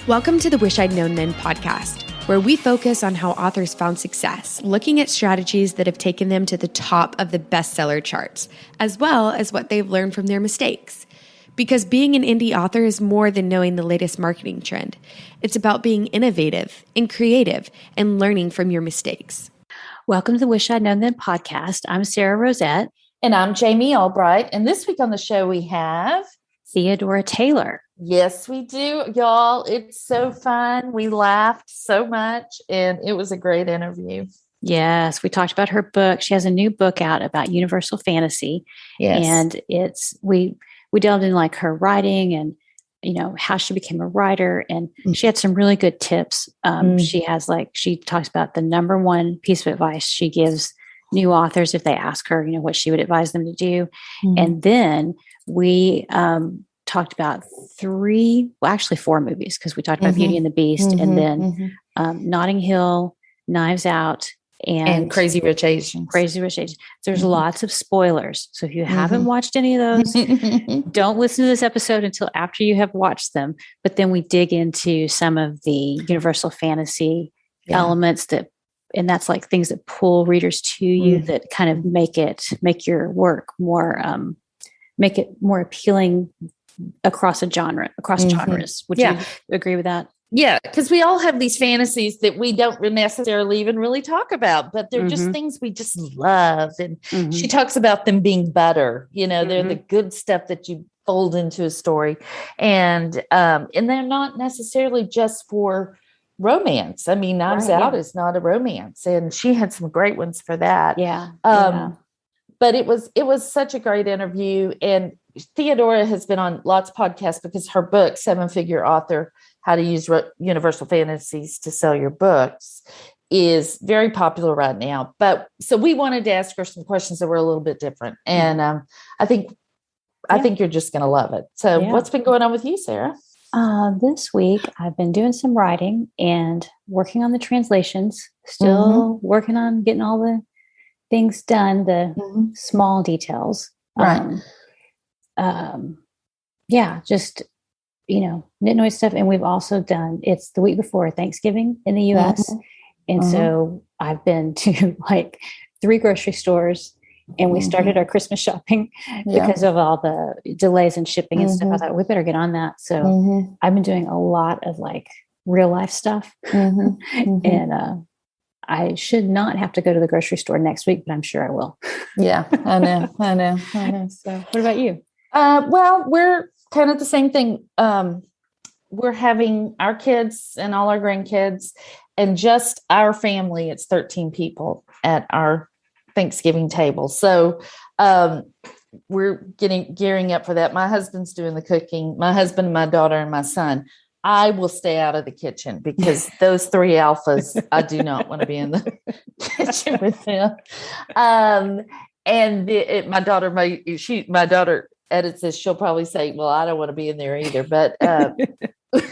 Welcome to the Wish I'd Known Then podcast, where we focus on how authors found success, looking at strategies that have taken them to the top of the bestseller charts, as well as what they've learned from their mistakes. Because being an indie author is more than knowing the latest marketing trend. It's about being innovative and creative and learning from your mistakes. Welcome to the Wish I'd Known Then podcast. I'm Sara Rosette. And I'm Jami Albright. And this week on the show we have Theodora Taylor. Yes, we do, y'all. It's so fun. We laughed so much, and it was a great interview. Yes, we talked about her book. She has a new book out about universal fantasy. Yes. And we delved in like her writing and, how she became a writer. And she had some really good tips. She talks about the number one piece of advice she gives new authors if they ask her, what she would advise them to do. And then we talked about four movies, because we talked about Beauty and the Beast, and then Notting Hill, Knives Out, and Crazy Rich Asians. There's lots of spoilers. So if you haven't watched any of those, don't listen to this episode until after you have watched them. But then we dig into some of the universal fantasy elements and that's like things that pull readers to you that kind of make your work more, make it more appealing across genres. Would you agree with that? Yeah, because we all have these fantasies that we don't necessarily even really talk about, but they're just things we just love. And she talks about them being butter. They're the good stuff that you fold into a story. And they're not necessarily just for romance. I mean, Knives Out is not a romance. And she had some great ones for that. But it was such a great interview. And Theodora has been on lots of podcasts because her book, 7-Figure Author, How to Use Universal Fantasies to Sell Your Books, is very popular right now. But so we wanted to ask her some questions that were a little bit different. And I think you're just going to love it. So what's been going on with you, Sara? This week, I've been doing some writing and working on the translations, still working on getting all the things done, the small details. Right. Just, nitnoid stuff. And we've also it's the week before Thanksgiving in the US. And so I've been to like 3 grocery stores, and we started our Christmas shopping because of all the delays in shipping and stuff. I thought we better get on that. So I've been doing a lot of like real life stuff. And, I should not have to go to the grocery store next week, but I'm sure I will. Yeah, I know. So what about you? Well, we're kind of the same thing. We're having our kids and all our grandkids and just our family. It's 13 people at our Thanksgiving table. So we're gearing up for that. My husband's doing the cooking. My husband, my daughter, and my son. I will stay out of the kitchen because those 3 alphas, I do not want to be in the kitchen with them. And my daughter edits this. She'll probably say, well, I don't want to be in there either, but but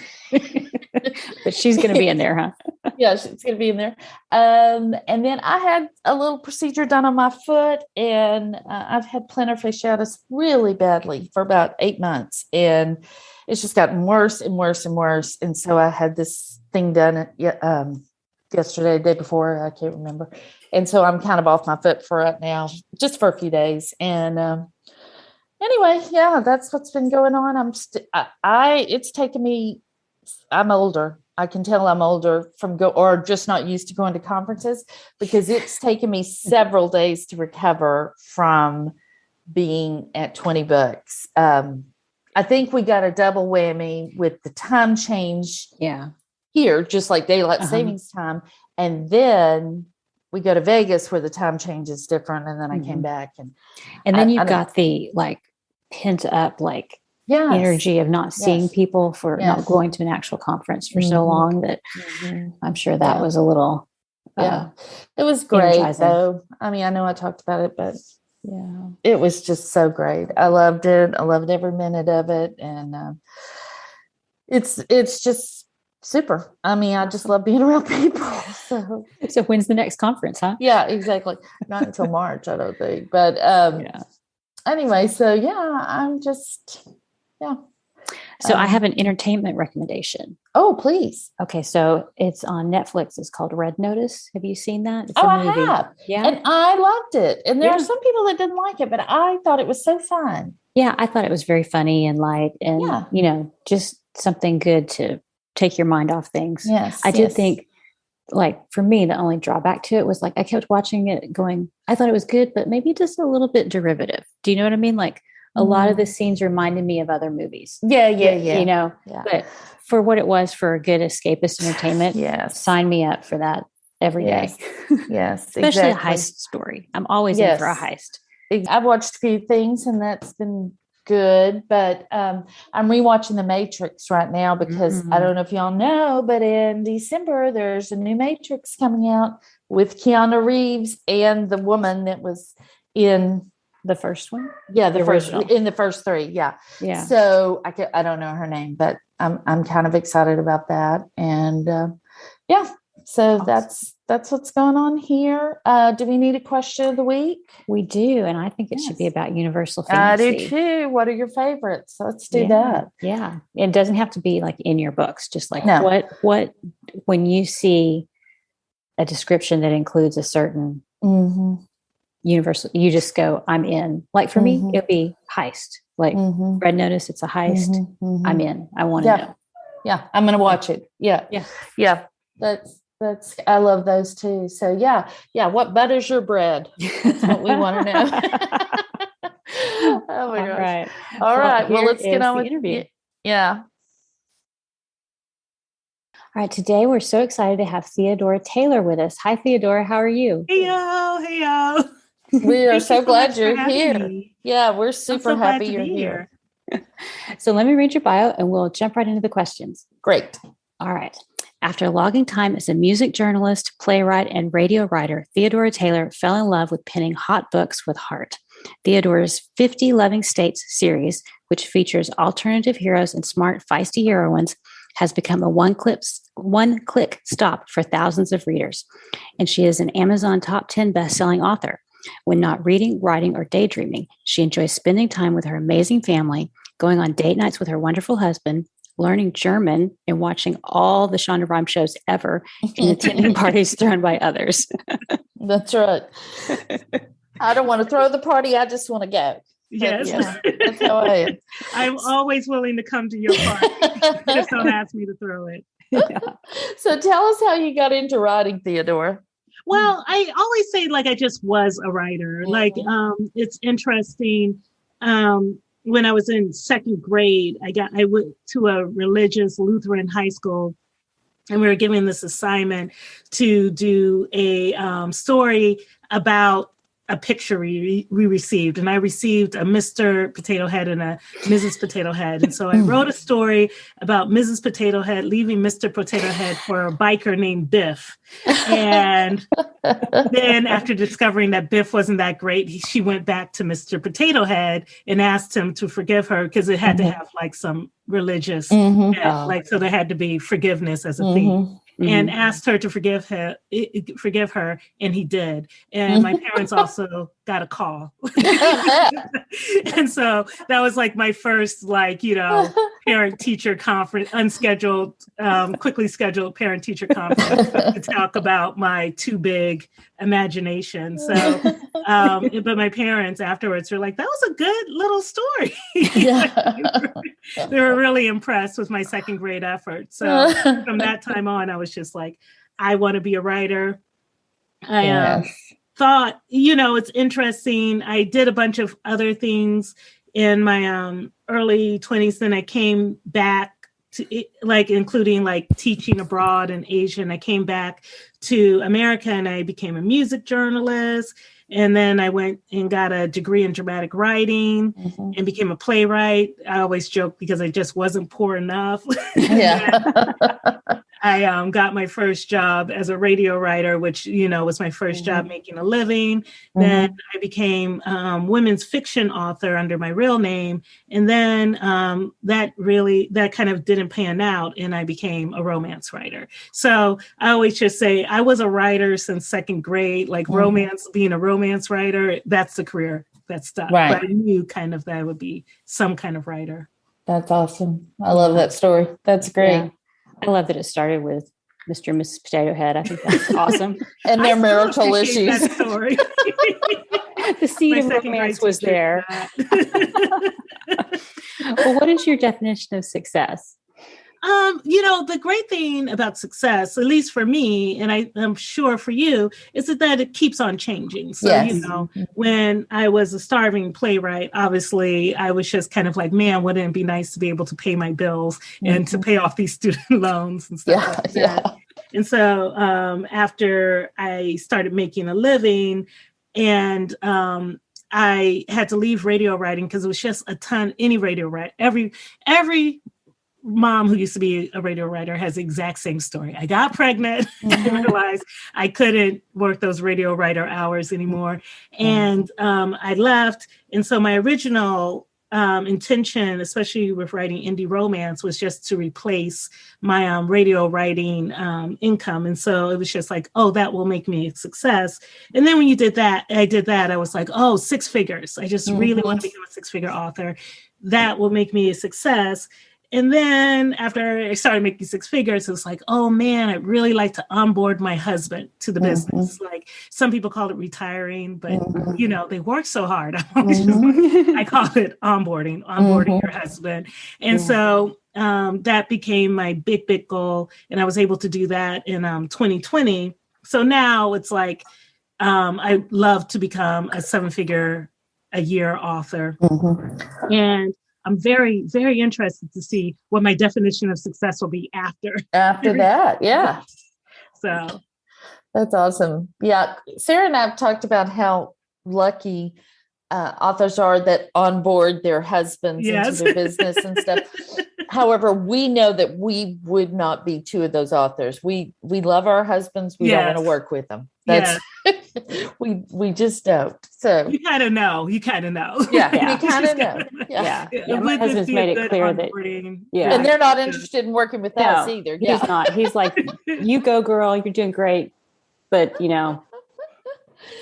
she's going to be in there, huh? Yeah, she's going to be in there. And then I had a little procedure done on my foot, and I've had plantar fasciitis really badly for about 8 months, and it's just gotten worse and worse and worse. And so I had this thing done yesterday, the day before, I can't remember. And so I'm kind of off my foot for right now, just for a few days. And anyway, that's what's been going on. It's taken me, I'm older. I can tell I'm older or just not used to going to conferences, because it's taken me several days to recover from being at 20 books. I think we got a double whammy with the time change here, just like daylight savings time. And then we go to Vegas where the time change is different. And then I came back. And then you've got the like pent up, like energy of not seeing people for not going to an actual conference for so long that I'm sure that was a little, it was great though. I mean, I know I talked about it, but it was just so great. I loved it. I loved every minute of it. And it's just super. I mean, I just love being around people. So when's the next conference, huh? Yeah, exactly. Not until March, I don't think. But anyway, so I'm just So I have an entertainment recommendation. Oh, please. Okay, so it's on Netflix. It's called Red Notice. Have you seen that? It's I have. Yeah. And I loved it. And there are some people that didn't like it, but I thought it was so fun. Yeah, I thought it was very funny and light and, just something good to take your mind off things. Yes. I did think, like, for me, the only drawback to it was, like, I kept watching it going, I thought it was good, but maybe just a little bit derivative. Do you know what I mean? Like, a lot of the scenes reminded me of other movies. Yeah. But for what it was, for a good escapist entertainment, sign me up for that every day. Yes, Especially a heist story. I'm always in for a heist. I've watched a few things and that's been good, but I'm rewatching The Matrix right now because I don't know if y'all know, but in December, there's a new Matrix coming out with Keanu Reeves and the woman that was in the first one. Yeah. The first, in the first three. Yeah. Yeah. So I don't know her name, but I'm kind of excited about that. And so awesome. That's what's going on here. Do we need a question of the week? We do. And I think it should be about universal fantasy. I do too. What are your favorites? Let's do that. Yeah. It doesn't have to be like in your books, just like what, when you see a description that includes a certain universal, you just go, I'm in. Like for me, it'll be heist. Like Red Notice, it's a heist. I'm in. I want to know. Yeah. I'm going to watch it. Yeah. That's I love those too. So yeah. What butters your bread? That's what we want to know. Oh my gosh. All right. Well, let's get on with the interview. Yeah. All right. Today we're so excited to have Theodora Taylor with us. Hi, Theodora. How are you? Hey yo. We are so glad you're here. Yeah, we're super happy you're here. So let me read your bio and we'll jump right into the questions. Great. All right. After logging time as a music journalist, playwright, and radio writer, Theodora Taylor fell in love with penning hot books with heart. Theodora's 50 Loving States series, which features alternative heroes and smart, feisty heroines, has become a one-click stop for thousands of readers. And she is an Amazon top 10 best-selling author. When not reading, writing, or daydreaming, she enjoys spending time with her amazing family, going on date nights with her wonderful husband, learning German, and watching all the Shonda Rhimes shows ever, and attending parties thrown by others. That's right. I don't want to throw the party. I just want to go. Yes. That's how I am. I'm always willing to come to your party. Just don't ask me to throw it. So tell us how you got into writing, Theodora. Well, I always say like I just was a writer. Like it's interesting. When I was in second grade, I went to a religious Lutheran high school, and we were given this assignment to do a story about a picture we received. And I received a Mr. Potato Head and a Mrs. Potato Head. And so I wrote a story about Mrs. Potato Head leaving Mr. Potato Head for a biker named Biff. And then after discovering that Biff wasn't that great, she went back to Mr. Potato Head and asked him to forgive her because it had to have like some religious, like, so there had to be forgiveness as a theme. And asked her to forgive her, and he did. And my parents also got a call. And so that was like my first, like, parent-teacher conference, unscheduled, quickly scheduled parent-teacher conference to talk about my too big imagination. So, but my parents afterwards were like, that was a good little story. They were really impressed with my second grade effort. So from that time on, I was just like, I want to be a writer. I thought, it's interesting. I did a bunch of other things in my early 20s. Then I came back to like, including like teaching abroad in Asia. And I came back to America and I became a music journalist. And then I went and got a degree in dramatic writing and became a playwright. I always joke because I just wasn't poor enough. I got my first job as a radio writer, which, was my first job making a living. Then I became women's fiction author under my real name. And then that kind of didn't pan out and I became a romance writer. So I always just say I was a writer since second grade, like romance, being a romance writer, that's the career that stuck. Right. But I knew kind of that I would be some kind of writer. That's awesome. I love that story. That's great. Yeah. I love that it started with Mr. and Mrs. Potato Head. I think that's awesome. And their marital issues. That story. The seed of romance was there. Well, what is your definition of success? The great thing about success, at least for me, and I'm sure for you, is that it keeps on changing. So, yes. When I was a starving playwright, obviously I was just kind of like, man, wouldn't it be nice to be able to pay my bills and to pay off these student loans and stuff like that. Yeah. And so after I started making a living and I had to leave radio writing because it was just any radio writer, every mom who used to be a radio writer has the exact same story. I got pregnant and realized I couldn't work those radio writer hours anymore. And I left. And so my original intention, especially with writing indie romance, was just to replace my radio writing income. And so it was just like, oh, that will make me a success. And then when I did that, I was like, oh, 6 figures. I just really want to become a 6-figure author. That will make me a success. And then after I started making 6 figures, it was like, oh man, I'd really like to onboard my husband to the business. Like some people call it retiring, but they work so hard. I call it onboarding your husband. And so that became my big goal. And I was able to do that in 2020. So now it's like, I'd love to become a 7-figure a year author. And I'm very, very interested to see what my definition of success will be after that. Yeah. So that's awesome. Yeah. Sara and I have talked about how lucky authors are that onboard their husbands into their business and stuff. However, we know that we would not be 2 of those authors. We love our husbands. We don't want to work with them. That's we just don't. So you kind of know. Yeah, you kind of know. Yeah. My husband's made it clear that and they're not interested in working with us either. Yeah. He's not. He's like, you go, girl. You're doing great, but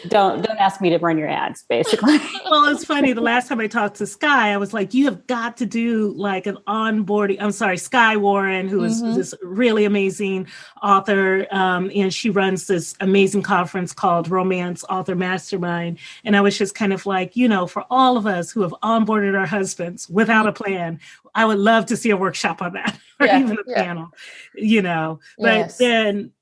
don't ask me to run your ads, basically. Well, it's funny. The last time I talked to Sky, I was like, you have got to do like an onboarding. I'm sorry, Sky Warren, who is this really amazing author. And she runs this amazing conference called Romance Author Mastermind. And I was just kind of like, for all of us who have onboarded our husbands without a plan, I would love to see a workshop on that or even a panel, but then,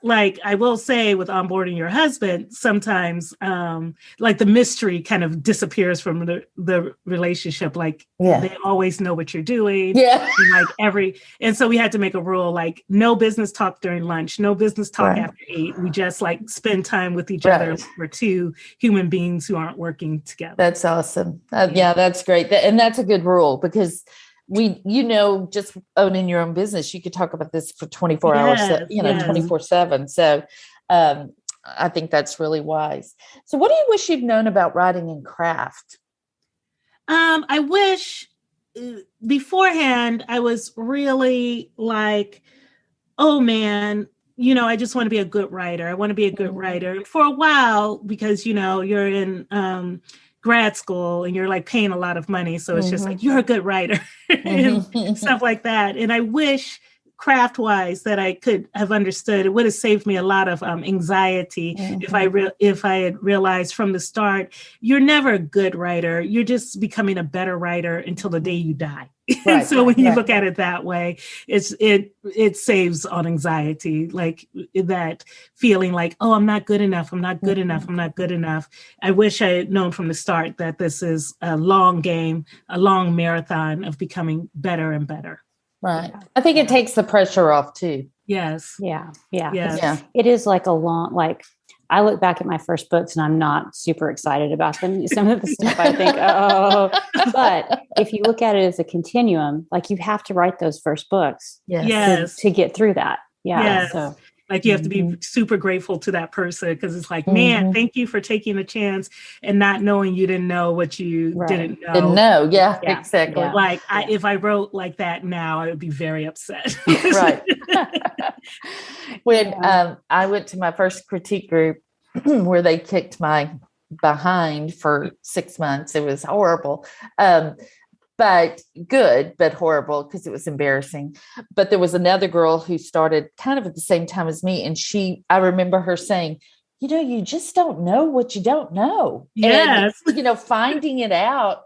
like I will say with onboarding your husband, sometimes like the mystery kind of disappears from the relationship. Like they always know what you're doing. Yeah. And so we had to make a rule, like no business talk during lunch, no business talk after 8. We just like spend time with each other. We're 2 human beings who aren't working together. That's awesome. That's great. And that's a good rule because just owning your own business, you could talk about this for 24 hours, 24/7. So I think that's really wise. So what do you wish you'd known about writing and craft? I wish beforehand I was really like, oh man, I just want to be a good writer. I want to be a good writer. And for a while, because, you're in grad school and you're like paying a lot of money. So it's just like, you're a good writer and stuff like that. And I wish craft wise that I could have understood. It would have saved me a lot of anxiety if I had realized from the start, you're never a good writer. You're just becoming a better writer until the day you die. So when you look at it that way, it saves on anxiety, like that feeling like, oh, I'm not good enough. I'm not good enough. I'm not good enough. I wish I had known from the start that this is a long game, a long marathon of becoming better and better. Right. I think it takes the pressure off too. Yes. Yeah. It is like I look back at my first books and I'm not super excited about them. Some of the stuff I think, but if you look at it as a continuum, like you have to write those first books to get through that. Yeah. Yes. So like you have to be super grateful to that person because it's like, man, thank you for taking the chance and not knowing you didn't know what you didn't know. Didn't know. Yeah, exactly. Yeah. Like if I wrote like that now, I would be very upset. Right. When I went to my first critique group where they kicked my behind for 6 months, it was horrible. but good, but horrible because it was embarrassing. But there was another girl who started kind of at the same time as me. And I remember her saying, you just don't know what you don't know. Yes. And, finding it out,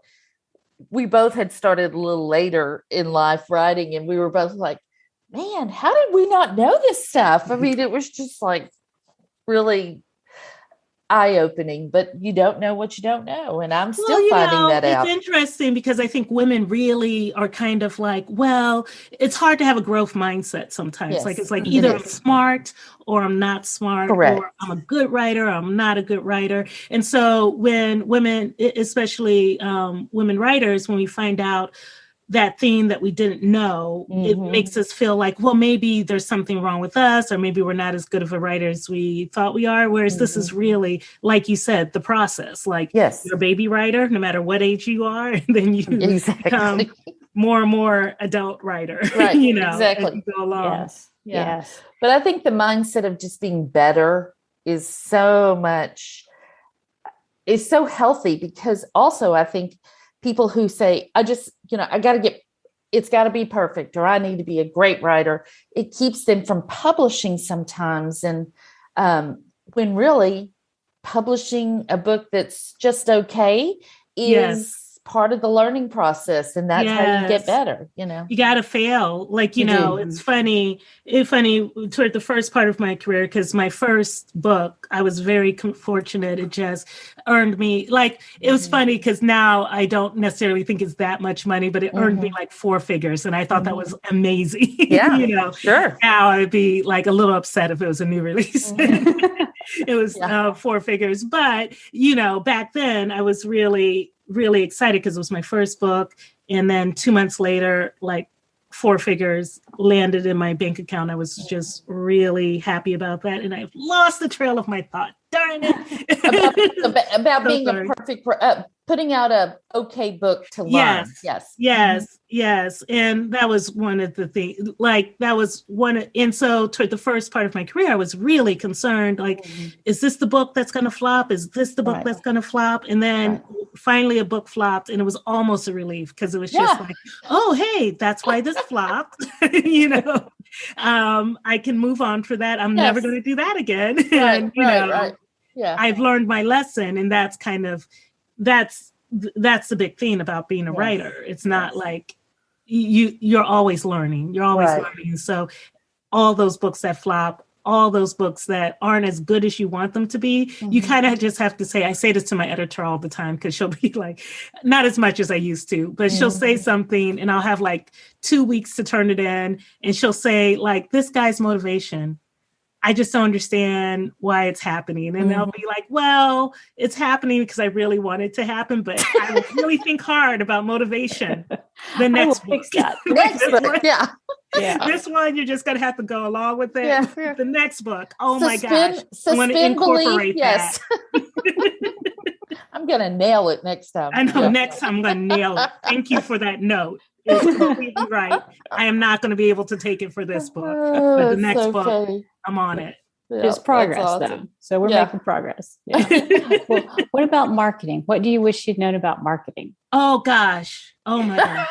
we both had started a little later in life writing, and we were both like, man, how did we not know this stuff? I mean, it was just like really eye-opening, but you don't know what you don't know. And I'm still finding that out. It's interesting because I think women really are kind of like, well, it's hard to have a growth mindset sometimes. Yes, like, it's like either I'm smart or I'm not smart, correct, or I'm a good writer or I'm not a good writer. And so when women, especially women writers, when we find out that thing that we didn't know, it makes us feel like, well, maybe there's something wrong with us, or maybe we're not as good of a writer as we thought we are. Whereas this is really, like you said, the process. Like, you're a baby writer, no matter what age you are, and then you become more and more adult writer, right? As you go along. Yes. But I think the mindset of just being better is so healthy, because also I think people who say, it's got to be perfect, or I need to be a great writer, it keeps them from publishing sometimes. And when really publishing a book that's just okay is part of the learning process. And that's how you get better, You got to fail. Like, it's funny toward the first part of my career, because my first book, I was very fortunate. It just earned me, like, it was funny because now I don't necessarily think it's that much money, but it earned me like 4 figures. And I thought that was amazing. Yeah, sure. Now I'd be like a little upset if it was a new release. It was 4 figures. But, back then I was really excited because it was my first book. And then 2 months later, like 4 figures landed in my bank account. I was just really happy about that. And I've lost the trail of my thought. Darn it. about being a perfect, putting out a okay book to learn. Yes. And that was one of the things, and so toward the first part of my career, I was really concerned, like, is this the book that's going to flop? Is this the book that's going to flop? And then finally a book flopped, and it was almost a relief, because it was just like, oh, hey, that's why this flopped. I can move on for that. I'm never going to do that again. And, I've learned my lesson. And that's that's the big thing about being a writer. It's not like you're always learning. You're always learning. So all those books that flop, all those books that aren't as good as you want them to be, you kind of just have to say, I say this to my editor all the time, because she'll be like, not as much as I used to, but she'll say something and I'll have like 2 weeks to turn it in. And she'll say, like, this guy's motivation, I just don't understand why it's happening. And they'll be like, well, it's happening because I really want it to happen, but I would really think hard about motivation. The next book. This one, you're just going to have to go along with it. The next book. Oh my gosh. I want to incorporate that. I'm going to nail it next time. I know, next time I'm going to nail it. Thank you for that note. It's completely right. I am not going to be able to take it for this book. But the next book, funny. I'm on it. There's progress, though. So we're making progress. Well, what about marketing? What do you wish you'd known about marketing? Oh, gosh. Oh, my gosh.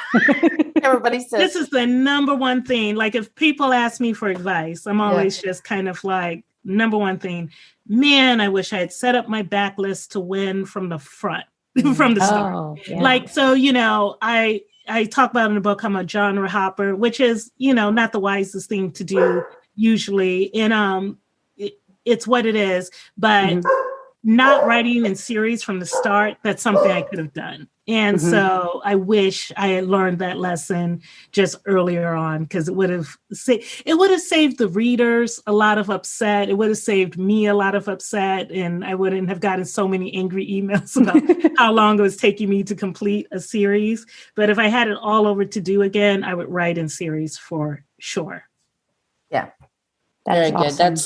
Everybody says this is the number one thing. Like, if people ask me for advice, I'm always just kind of like, number one thing, man, I wish I had set up my backlist to win from the front, from the start. Like, so, I talk about in the book, I'm a genre hopper, which is, not the wisest thing to do usually. And it's what it is, but not writing in series from the start, that's something I could have done. And so I wish I had learned that lesson just earlier on, because it would have saved the readers a lot of upset. It would have saved me a lot of upset. And I wouldn't have gotten so many angry emails about how long it was taking me to complete a series. But if I had it all over to do again, I would write in series for sure. Yeah. Very good.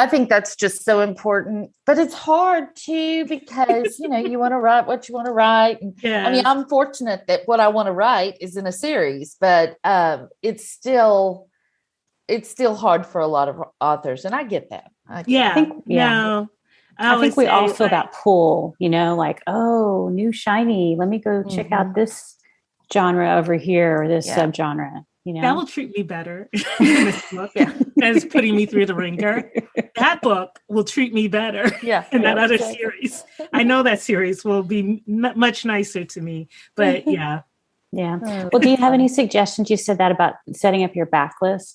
I think that's just so important, but it's hard too, because, you want to write what you want to write. I mean, I'm fortunate that what I want to write is in a series, but it's still hard for a lot of authors. And I get that. I think we all feel that pull, like, oh, new shiny, let me go check out this genre over here or this subgenre. That will treat me better than this book. That is putting me through the ringer. That book will treat me better than that other series. I know that series will be much nicer to me, but yeah. Well, do you have any suggestions? You said that about setting up your backlist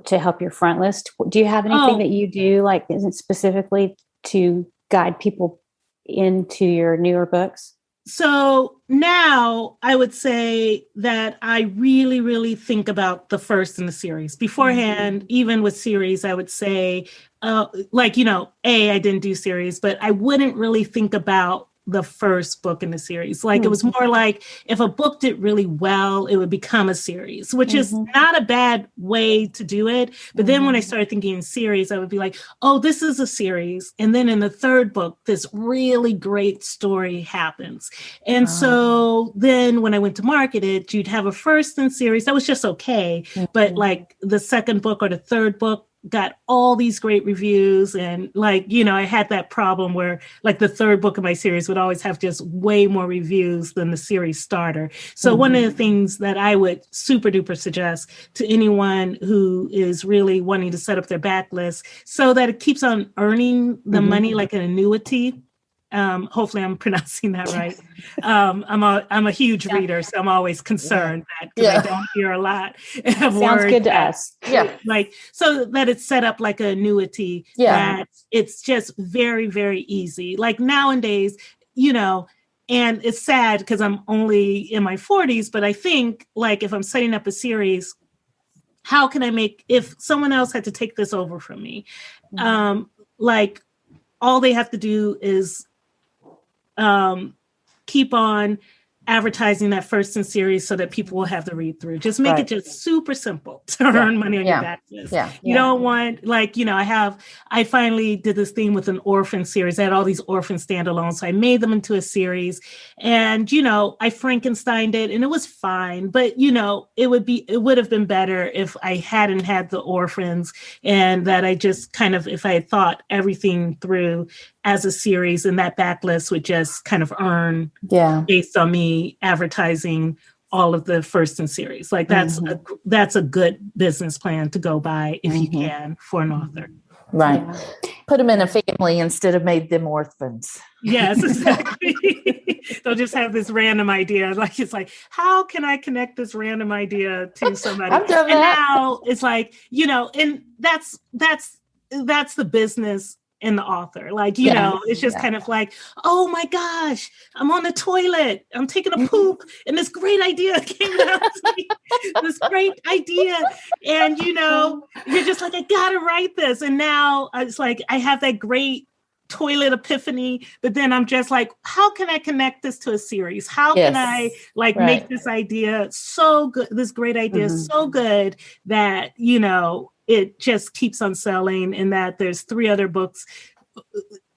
to help your front list. Do you have anything that you do, like specifically to guide people into your newer books? So now I would say that I really, really think about the first in the series. Beforehand, even with series, I would say, I didn't do series, but I wouldn't really think about the first book in the series. Like it was more like if a book did really well, it would become a series, which is not a bad way to do it. But then when I started thinking in series, I would be like, oh, this is a series. And then in the third book, this really great story happens. And so then when I went to market it, you'd have a first in series. That was just okay. But like the second book or the third book got all these great reviews. And I had that problem where like the third book of my series would always have just way more reviews than the series starter. So one of the things that I would super duper suggest to anyone who is really wanting to set up their backlist so that it keeps on earning the money like an annuity. Hopefully I'm pronouncing that right. I'm a huge reader, so I'm always concerned that I don't hear a lot of Sounds words good to us. Like so that it's set up like an annuity. That it's just very, very easy. Like nowadays, and it's sad because I'm only in my 40s, but I think like if I'm setting up a series, how can I if someone else had to take this over from me, like all they have to do is keep on advertising that first in series so that people will have to read through. Just make it just super simple to earn money on your backlist. You don't want I finally did this thing with an orphan series. I had all these orphan standalones. So I made them into a series and, I Frankensteined it and it was fine, but it would have been better if I hadn't had the orphans and that I just if I had thought everything through as a series and that backlist would just kind of earn based on me advertising all of the first in series. Like that's a good business plan to go by if you can for an author. Right. Put them in a family instead of made them orphans. Yes, exactly. They'll just have this random idea. Like, it's like, how can I connect this random idea to somebody? I've done that. Now it's like, and that's the business in the author. Like, it's just kind of like, oh my gosh, I'm on the toilet. I'm taking a poop and this great idea came out to me. This great idea. And, you're just like, I gotta write this. And now it's like, I have that great toilet epiphany, but then I'm just like, how can I connect this to a series? How can I make this idea so good, this great idea so good that, it just keeps on selling and that there's 3 other books,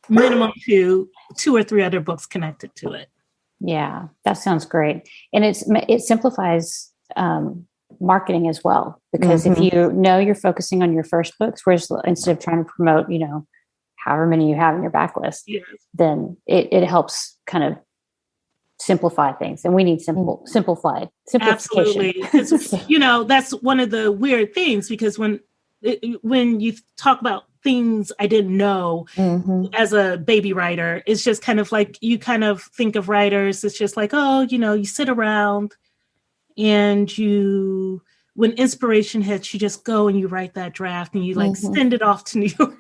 minimum 2 or 3 other books connected to it. Yeah, that sounds great. And it simplifies marketing as well, because if you're focusing on your first books, whereas instead of trying to promote, however many you have in your backlist, then it helps kind of simplify things. And we need simplification. Absolutely. That's one of the weird things, because when you talk about things I didn't know as a baby writer, it's just kind of like, you kind of think of writers, it's just like, oh, you sit around and when inspiration hits, you just go and you write that draft and you send it off to New York.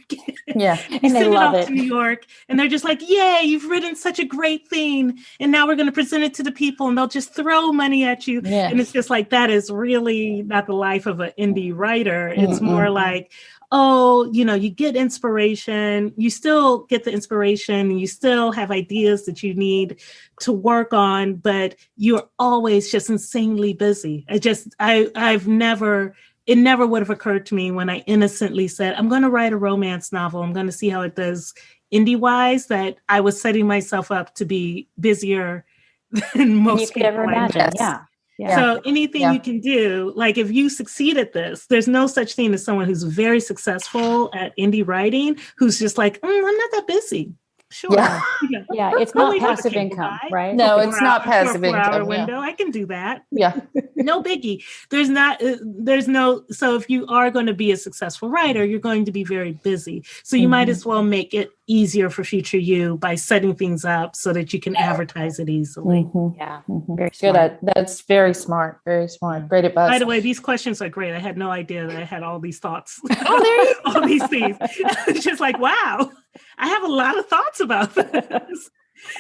And they love it. To New York and they're just like, yay, you've written such a great thing. And now we're going to present it to the people and they'll just throw money at you. Yeah. And it's just like, that is really not the life of an indie writer. It's more like, oh, you get inspiration, you still get the inspiration and you still have ideas that you need to work on, but you're always just insanely busy. It never would have occurred to me when I innocently said, I'm going to write a romance novel. I'm going to see how it does indie wise, that I was setting myself up to be busier than most people ever imagine. Yeah. So anything you can do, like if you succeed at this, there's no such thing as someone who's very successful at indie writing, who's just like, I'm not that busy. Sure. Yeah. Yeah, it's not Only for the passive cable income, guy. right? No, it's not passive 4 hour income. window. I can do that. Yeah. No biggie. So if you are going to be a successful writer, you're going to be very busy. So you might as well make it easier for future you by setting things up so that you can advertise it easily. Yeah, very Good. smart. That's very smart. Very smart. Great advice. By the way, these questions are great. I had no idea that I had all these thoughts. Oh, there you all these things. It's just like, wow, I have a lot of thoughts about this.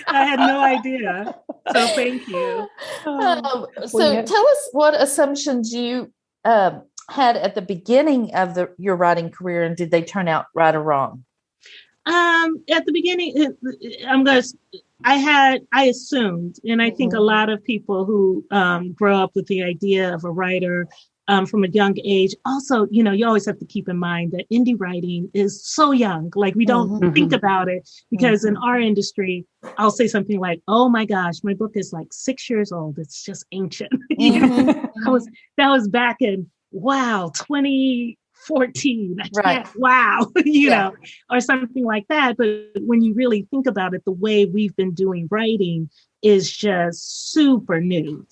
I had no idea. So thank you. So tell us what assumptions you had at the beginning of your writing career, and did they turn out right or wrong? At the beginning, I assumed, and I think a lot of people who grow up with the idea of a writer from a young age, also, you always have to keep in mind that indie writing is so young. Like we don't think about it because in our industry, I'll say something like, "Oh my gosh, my book is like 6 years old. It's just ancient." That was back in 2014. Right. Wow, or something like that. But when you really think about it, the way we've been doing writing is just super new.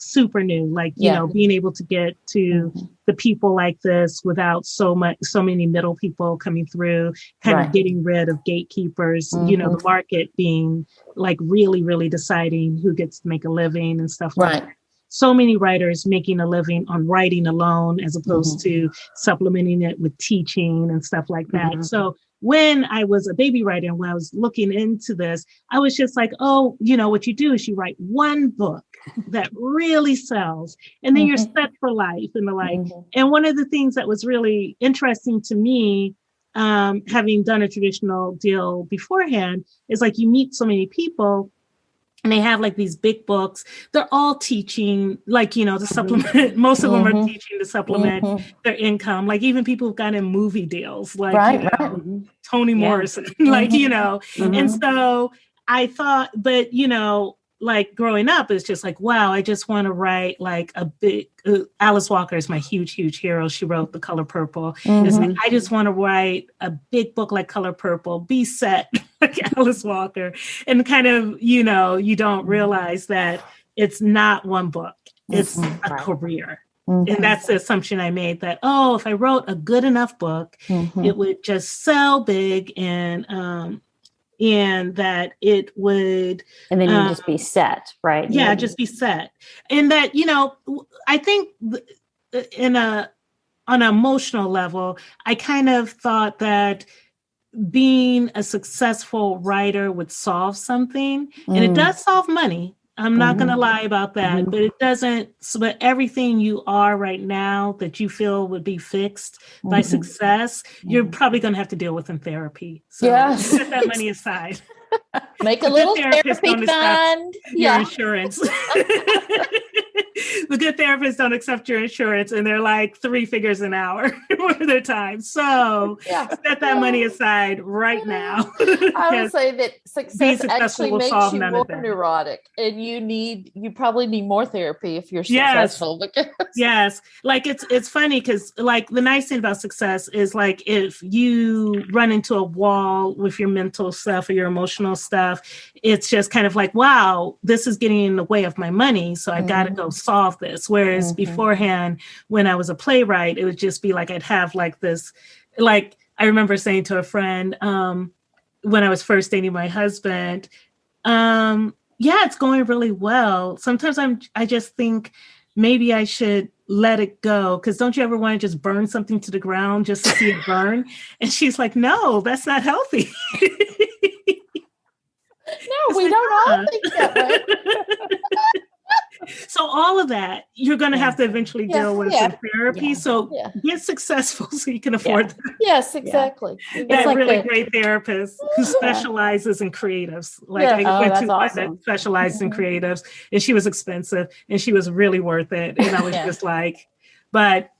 Like, being able to get to the people like this without so many middle people coming through, kind of getting rid of gatekeepers, the market being like really, really deciding who gets to make a living and stuff like that. So many writers making a living on writing alone, as opposed to supplementing it with teaching and stuff like that. So when I was a baby writer and when I was looking into this, I was just like, oh, what you do is you write one book that really sells, and then you're set for life and the like. And one of the things that was really interesting to me, having done a traditional deal beforehand, is like you meet so many people and they have like these big books. They're all teaching, like, to supplement. Most of them are teaching to supplement their income. Like even people who've gotten movie deals, like, Toni Morrison, like, And so I thought, but, like growing up, it's just like, wow, I just want to write like a big, Alice Walker is my huge, huge hero. She wrote The Color Purple. It's like, I just want to write a big book like Color Purple, be set like Alice Walker. And kind of, you don't realize that it's not one book. It's a career. And that's the assumption I made, that, if I wrote a good enough book, it would just sell big and that it would, and then you just be set, right? Yeah, just be set. And that, I think on an emotional level, I kind of thought that being a successful writer would solve something, and it does solve money. I'm not going to lie about that, but it doesn't. But everything you are right now that you feel would be fixed by success, you're probably going to have to deal with in therapy. So set that money aside. Make a little therapy fund. Your insurance. The good therapists don't accept your insurance, and they're like 3 figures an hour for their time. So set that money aside right now. I would say that success actually makes you more neurotic, and you probably need more therapy if you're successful. Yes. Like it's funny because like the nice thing about success is like if you run into a wall with your mental stuff or your emotional stuff, it's just kind of like, wow, this is getting in the way of my money. So I got to go solve this. Whereas beforehand, when I was a playwright, it would just be like, I'd have like this, like I remember saying to a friend when I was first dating my husband, it's going really well. Sometimes I just think maybe I should let it go. Because don't you ever want to just burn something to the ground just to see it burn? And she's like, no, that's not healthy. No, we don't all think that way. So all of that, you're going to have to eventually deal with in therapy. So get successful so you can afford that. Yes, exactly. That like really great therapist who specializes in creatives. Like I went to one that specialized in creatives, and she was expensive and she was really worth it. And I was just like, but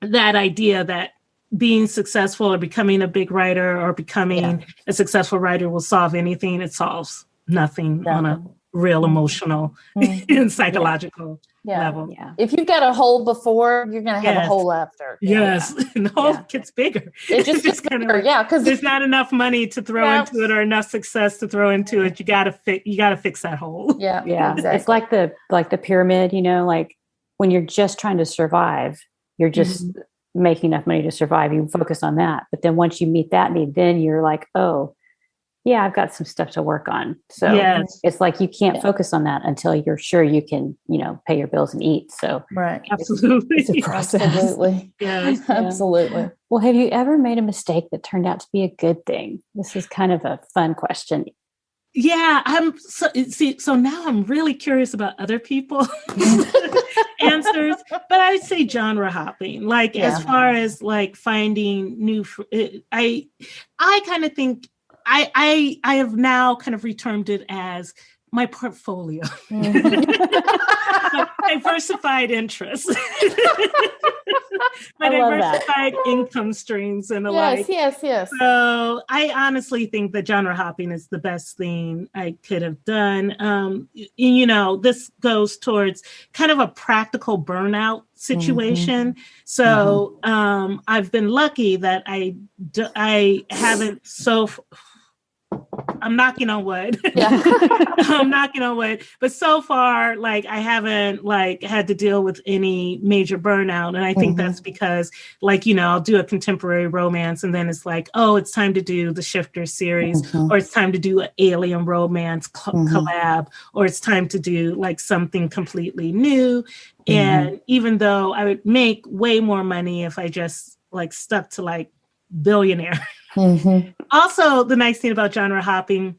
that idea that being successful or becoming a big writer or becoming a successful writer will solve anything, it solves nothing on a real emotional and psychological level. Yeah. If you've got a hole before, you're going to have a hole after. Yes. And the hole gets bigger. It just gets bigger. Because there's not enough money to throw into it or enough success to throw into it. You got to fix that hole. Yeah. Exactly. It's like the pyramid, like when you're just trying to survive, you're just making enough money to survive. You focus on that. But then once you meet that need, then you're like, oh, yeah, I've got some stuff to work on. So it's like you can't focus on that until you're sure you can, pay your bills and eat. So absolutely, it's a process. Absolutely, absolutely. Well, have you ever made a mistake that turned out to be a good thing? This is kind of a fun question. Yeah, so now I'm really curious about other people's answers, but I'd say genre hopping. As far as finding new, I kind of think. I have now kind of retermed it as my portfolio, diversified interests, my diversified income streams and the like. Yes. So I honestly think that genre hopping is the best thing I could have done. This goes towards kind of a practical burnout situation. So I've been lucky that I haven't I'm knocking on wood. I'm knocking on wood. But so far, I haven't had to deal with any major burnout. And I think that's because I'll do a contemporary romance and then it's it's time to do the Shifter series or it's time to do an alien romance collab or it's time to do something completely new. And even though I would make way more money if I just stuck to billionaire. Also, the nice thing about genre hopping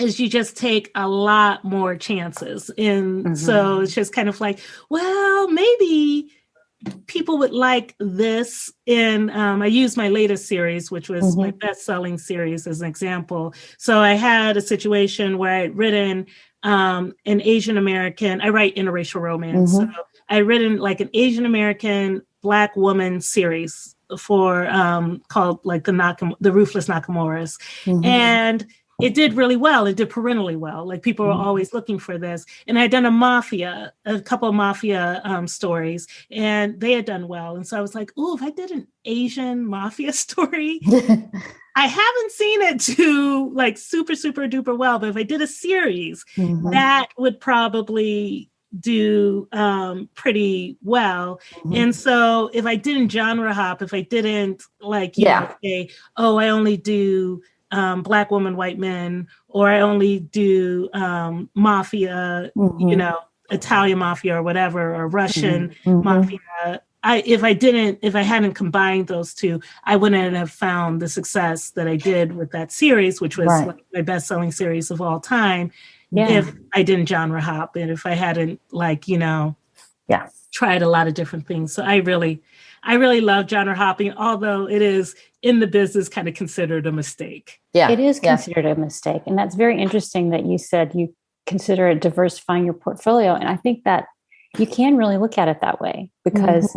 is you just take a lot more chances. And so it's just kind of maybe people would like this. And I used my latest series, which was my best-selling series as an example. So I had a situation where I'd written an Asian American, I write interracial romance. So I written an Asian American Black woman series for called the Ruthless Nakamuras. And it did really well. It did perennially well. People were always looking for this. And I had done a couple of mafia stories and they had done well. And so I was like, oh, if I did an Asian mafia story, I haven't seen it do super, super duper well. But if I did a series, that would probably do pretty well. And so if I didn't genre hop, if I didn't say, oh, I only do Black woman, white men, or I only do mafia, Italian mafia or whatever, or Russian mafia. If I hadn't combined those two, I wouldn't have found the success that I did with that series, which was my best-selling series of all time. If I didn't genre hop and if I hadn't tried a lot of different things. So I really love genre hopping, although it is in the business kind of considered a mistake. Yeah, it is considered a mistake. And that's very interesting that you said you consider it diversifying your portfolio. And I think that you can really look at it that way because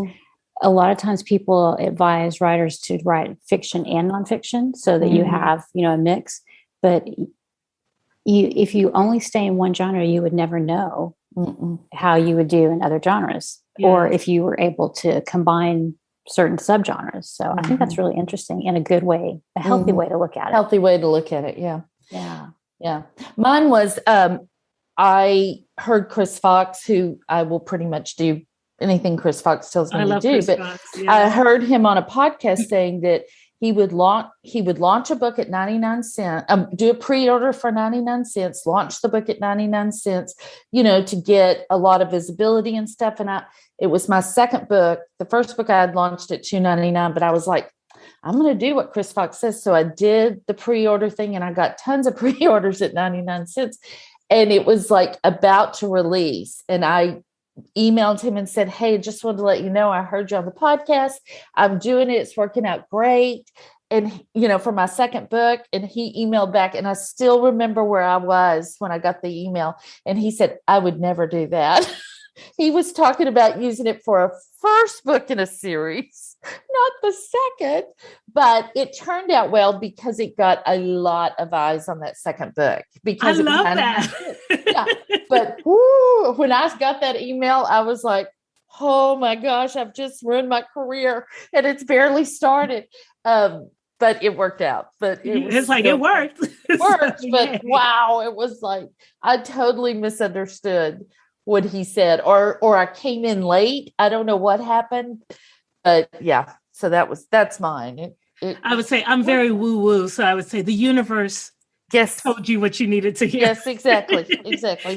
a lot of times people advise writers to write fiction and nonfiction so that you have, a mix. But if you only stay in one genre, you would never know how you would do in other genres, or if you were able to combine certain subgenres. So I think that's really interesting in a good way, a healthy way to look at it. Healthy way to look at it. Yeah. Mine was, I heard Chris Fox, who I will pretty much do anything Chris Fox tells me to do, Chris but Fox, I heard him on a podcast saying that he would launch a book at 99 cents, do a pre-order for 99 cents, launch the book at 99 cents, to get a lot of visibility and stuff. And it was my second book. The first book I had launched at $2.99, but I was like, I'm going to do what Chris Fox says. So I did the pre-order thing and I got tons of pre-orders at 99 cents. And it was about to release. And I emailed him and said, hey, just wanted to let you know, I heard you on the podcast. I'm doing it. It's working out great. And, for my second book, and he emailed back, and I still remember where I was when I got the email. And he said, I would never do that. He was talking about using it for a first book in a series. not the second, but it turned out well because it got a lot of eyes on that second book. Because I love that. Yeah. But when I got that email, I was like, oh my gosh, I've just ruined my career and it's barely started. But it worked out. But it's like it worked. It worked, but wow, it was like I totally misunderstood what he said, or I came in late. I don't know what happened, but yeah. So that's mine. I would say I'm very woo-woo, so I would say the universe told you what you needed to hear. Yes, exactly.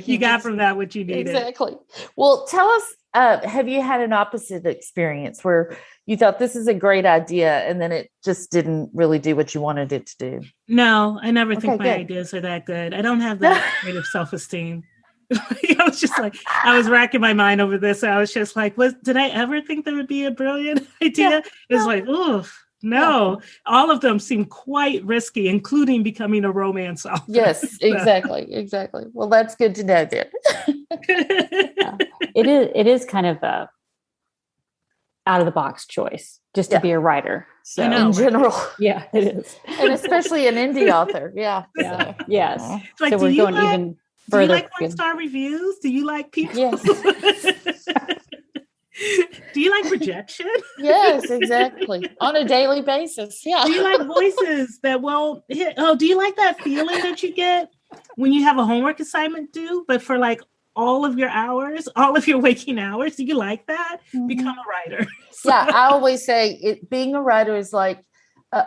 You got from that what you needed. Exactly. Well, tell us, have you had an opposite experience where you thought this is a great idea and then it just didn't really do what you wanted it to do? No, I never think my ideas are that good. I don't have that kind of self-esteem. I was just like, I was racking my mind over this. I was just like, did I ever think there would be a brilliant idea? It's like, oof. No, all of them seem quite risky, including becoming a romance author. Yes, exactly. Well, that's good to know then. It is kind of a out of the box choice just to be a writer. So in general. Yeah, it is. And especially an indie author. Yeah. So, yes. Like, so we're going even further. Do you like 1-star reviews? Do you like people? Yes. Do you like rejection? Yes, exactly. On a daily basis. Yeah. Do you like voices that won't hit? Oh, do you like that feeling that you get when you have a homework assignment due, but for like all of your hours, all of your waking hours? Do you like that? Mm-hmm. Become a writer. Yeah. I always say being a writer is like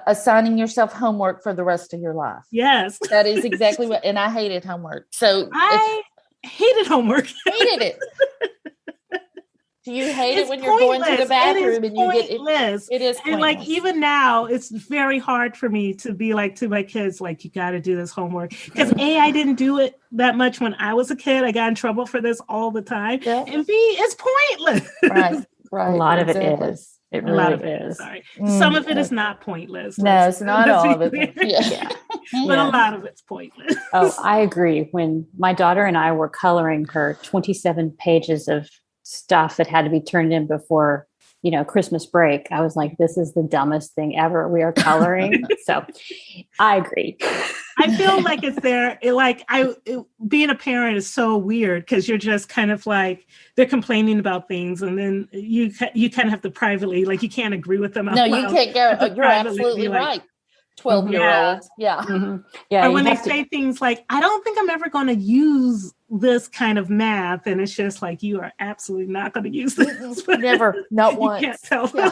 assigning yourself homework for the rest of your life. Yes. That is exactly what, and I hated homework. So I hated homework. Hated it. Do you hate it when you're going to the bathroom and you get it? It is pointless. And like even now, it's very hard for me to be like to my kids, like, you got to do this homework. Because I didn't do it that much when I was a kid. I got in trouble for this all the time. Yeah. And B, it's pointless. Right. A lot of it is. It really is. Sorry. Some of it is not pointless. No, it's not all of it. Yeah. But a lot of it's pointless. Oh, I agree. When my daughter and I were coloring her 27 pages of stuff that had to be turned in before, Christmas break, I was like, this is the dumbest thing ever. We are coloring. So I agree. I feel like it's there. Being a parent is so weird because you're just kind of like, they're complaining about things. And then you kind of have to privately, like, you can't agree with them. No, you can't go. You're absolutely right. 12-year-olds. Yeah. Mm-hmm. Yeah. Or when they say things like, I don't think I'm ever going to use this kind of math. And it's just like, you are absolutely not going to use this. Never. Not once. You can't tell them.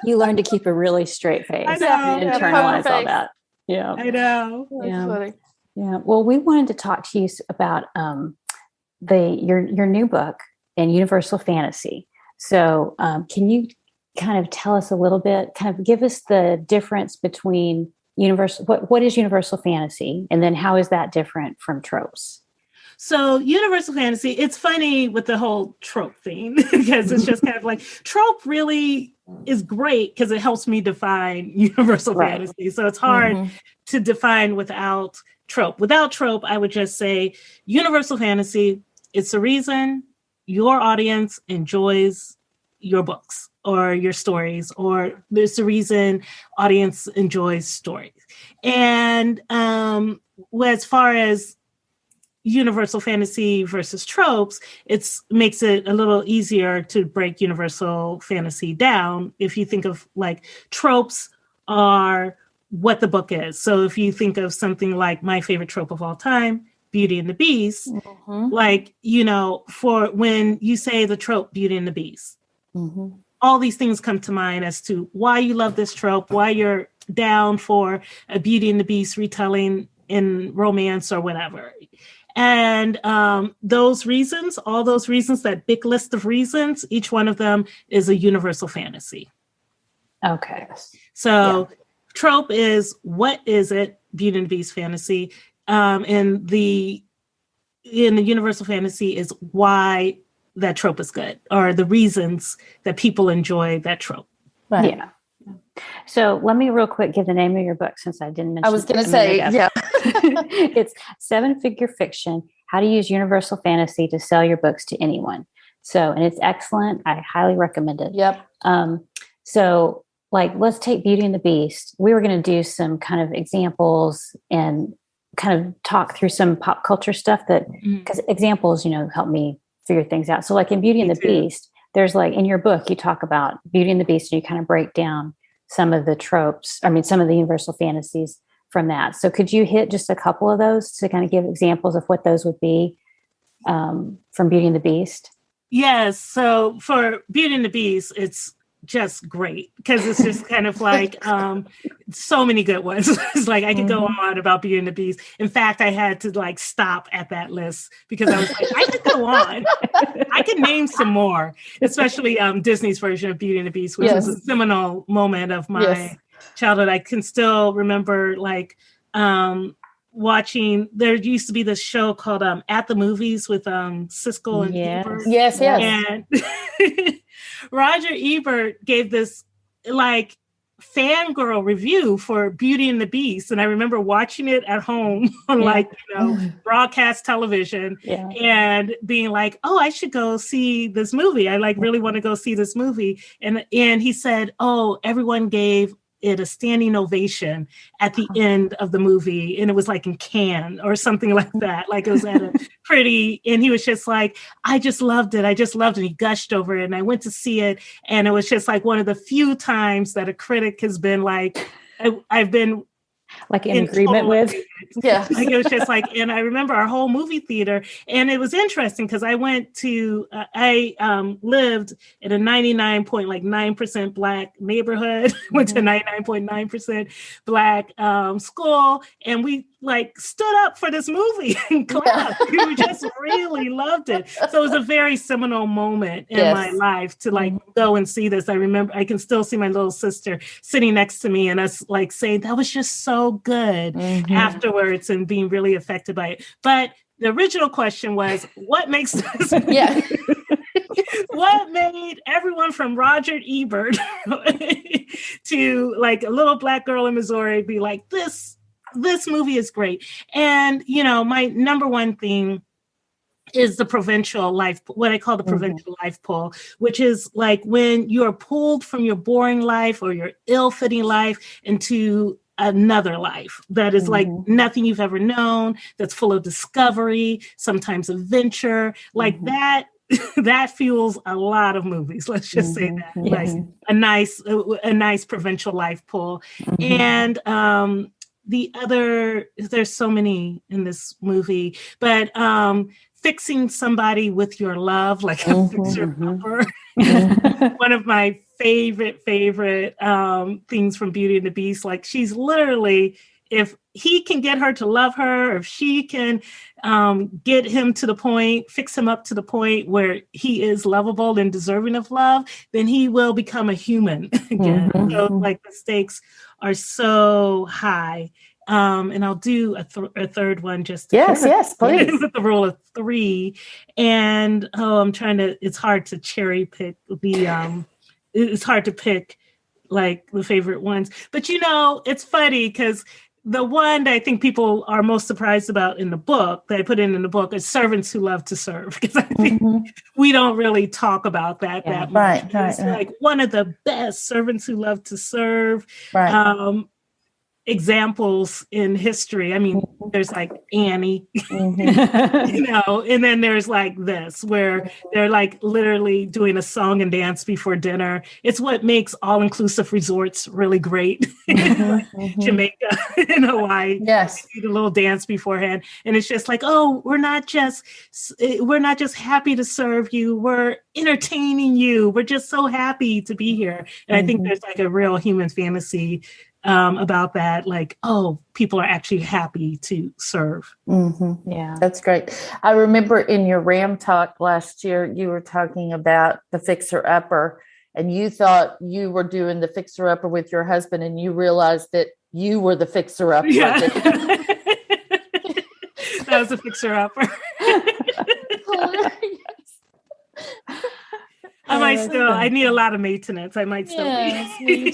You learn to keep a really straight face. I know. And internalize all that. Yeah. I know. That's funny. Yeah. Well, we wanted to talk to you about your new book and Universal Fantasy. So can you kind of tell us a little bit, kind of give us the difference between what is Universal Fantasy, and then how is that different from Tropes? So Universal Fantasy, it's funny with the whole trope thing because it's just kind of like, trope really is great because it helps me define Universal Fantasy. So it's hard to define without trope. Without trope, I would just say Universal Fantasy, it's the reason your audience enjoys your books or your stories, or there's the reason audience enjoys stories. And as far as Universal Fantasy versus Tropes, it makes it a little easier to break Universal Fantasy down. If you think of like tropes are what the book is. So if you think of something like my favorite trope of all time, Beauty and the Beast, like, for when you say the trope Beauty and the Beast, all these things come to mind as to why you love this trope, why you're down for a Beauty and the Beast retelling in romance or whatever. And those reasons, all those reasons, that big list of reasons, each one of them is a universal fantasy. Okay. So trope is, what is it? Beauty and the Beast fantasy. And the universal fantasy is why that trope is good, or the reasons that people enjoy that trope. Right. Yeah. So let me real quick give the name of your book, since I didn't mention. I was going to say, It's 7-Figure Fiction: How to Use Universal Fantasy to Sell Your Books to Anyone. So, and it's excellent. I highly recommend it. Yep. So like, let's take Beauty and the Beast. We were going to do some kind of examples and kind of talk through some pop culture stuff that, because examples, help me figure things out. So like in Beauty and the Beast, there's like in your book, you talk about Beauty and the Beast and you kind of break down some of the tropes, some of the universal fantasies from that. So could you hit just a couple of those to kind of give examples of what those would be from Beauty and the Beast? Yes. So for Beauty and the Beast, it's just great because it's just kind of like so many good ones. It's like I could go on about Beauty and the Beast. In fact, I had to like stop at that list because I was like, I could go on. I could name some more, especially Disney's version of Beauty and the Beast, which was a seminal moment of my childhood. I can still remember like watching. There used to be this show called At the Movies with Siskel and Ebert. Yes. And Roger Ebert gave this like fangirl review for Beauty and the Beast. And I remember watching it at home on broadcast television and being like, oh, I should go see this movie. I like really want to go see this movie. And he said, oh, everyone gave it a standing ovation at the end of the movie. And it was like in Cannes or something like that. Like it was at a pretty, and he was just like, I just loved it. He gushed over it. And I went to see it. And it was just like one of the few times that a critic has been like, I've been like in agreement with. Yeah. Like it was just like, and I remember our whole movie theater, and it was interesting because I went to, I lived in a 99.9% Black neighborhood, went to 99.9% Black school, and we like stood up for this movie and clapped. We just really loved it. So it was a very seminal moment in my life to like go and see this. I remember, I can still see my little sister sitting next to me and us like saying, that was just so good afterwards and being really affected by it. But the original question was, what makes this what made everyone from Roger Ebert to like a little Black girl in Missouri be like, this movie is great. And, my number one thing is the provincial life, what I call the provincial life pull, which is like when you're pulled from your boring life or your ill-fitting life into another life that is like nothing you've ever known, that's full of discovery, sometimes adventure, like that. That fuels a lot of movies. Let's just say that, like a nice provincial life pull. And the other, there's so many in this movie, but fixing somebody with your love, like a fixer-upper. One of my favorite things from Beauty and the Beast, like she's literally, if he can get her to love her, or if she can get him to the point, fix him up to the point where he is lovable and deserving of love, then he will become a human again. So like the stakes are so high. And I'll do a third one just to please. With the rule of 3. And it's hard to cherry pick it's hard to pick like the favorite ones. But it's funny because the one that I think people are most surprised about in the book, that I put in the book, is servants who love to serve. Because I think we don't really talk about that much. It's like one of the best servants who love to serve. Examples in history. I mean, there's like Annie, and then there's like this, where they're like literally doing a song and dance before dinner. It's what makes all-inclusive resorts really great. Jamaica and Hawaii. Yes. Do the little dance beforehand. And it's just like, oh, we're not just happy to serve you. We're entertaining you. We're just so happy to be here. And I think there's like a real human fantasy about that, like, oh, people are actually happy to serve. Yeah, that's great. I remember in your RAM talk last year, you were talking about the fixer-upper, and you thought you were doing the fixer-upper with your husband, and you realized that you were the fixer-upper. Yeah. That was a fixer-upper. I'm like, I need a lot of maintenance. I might still me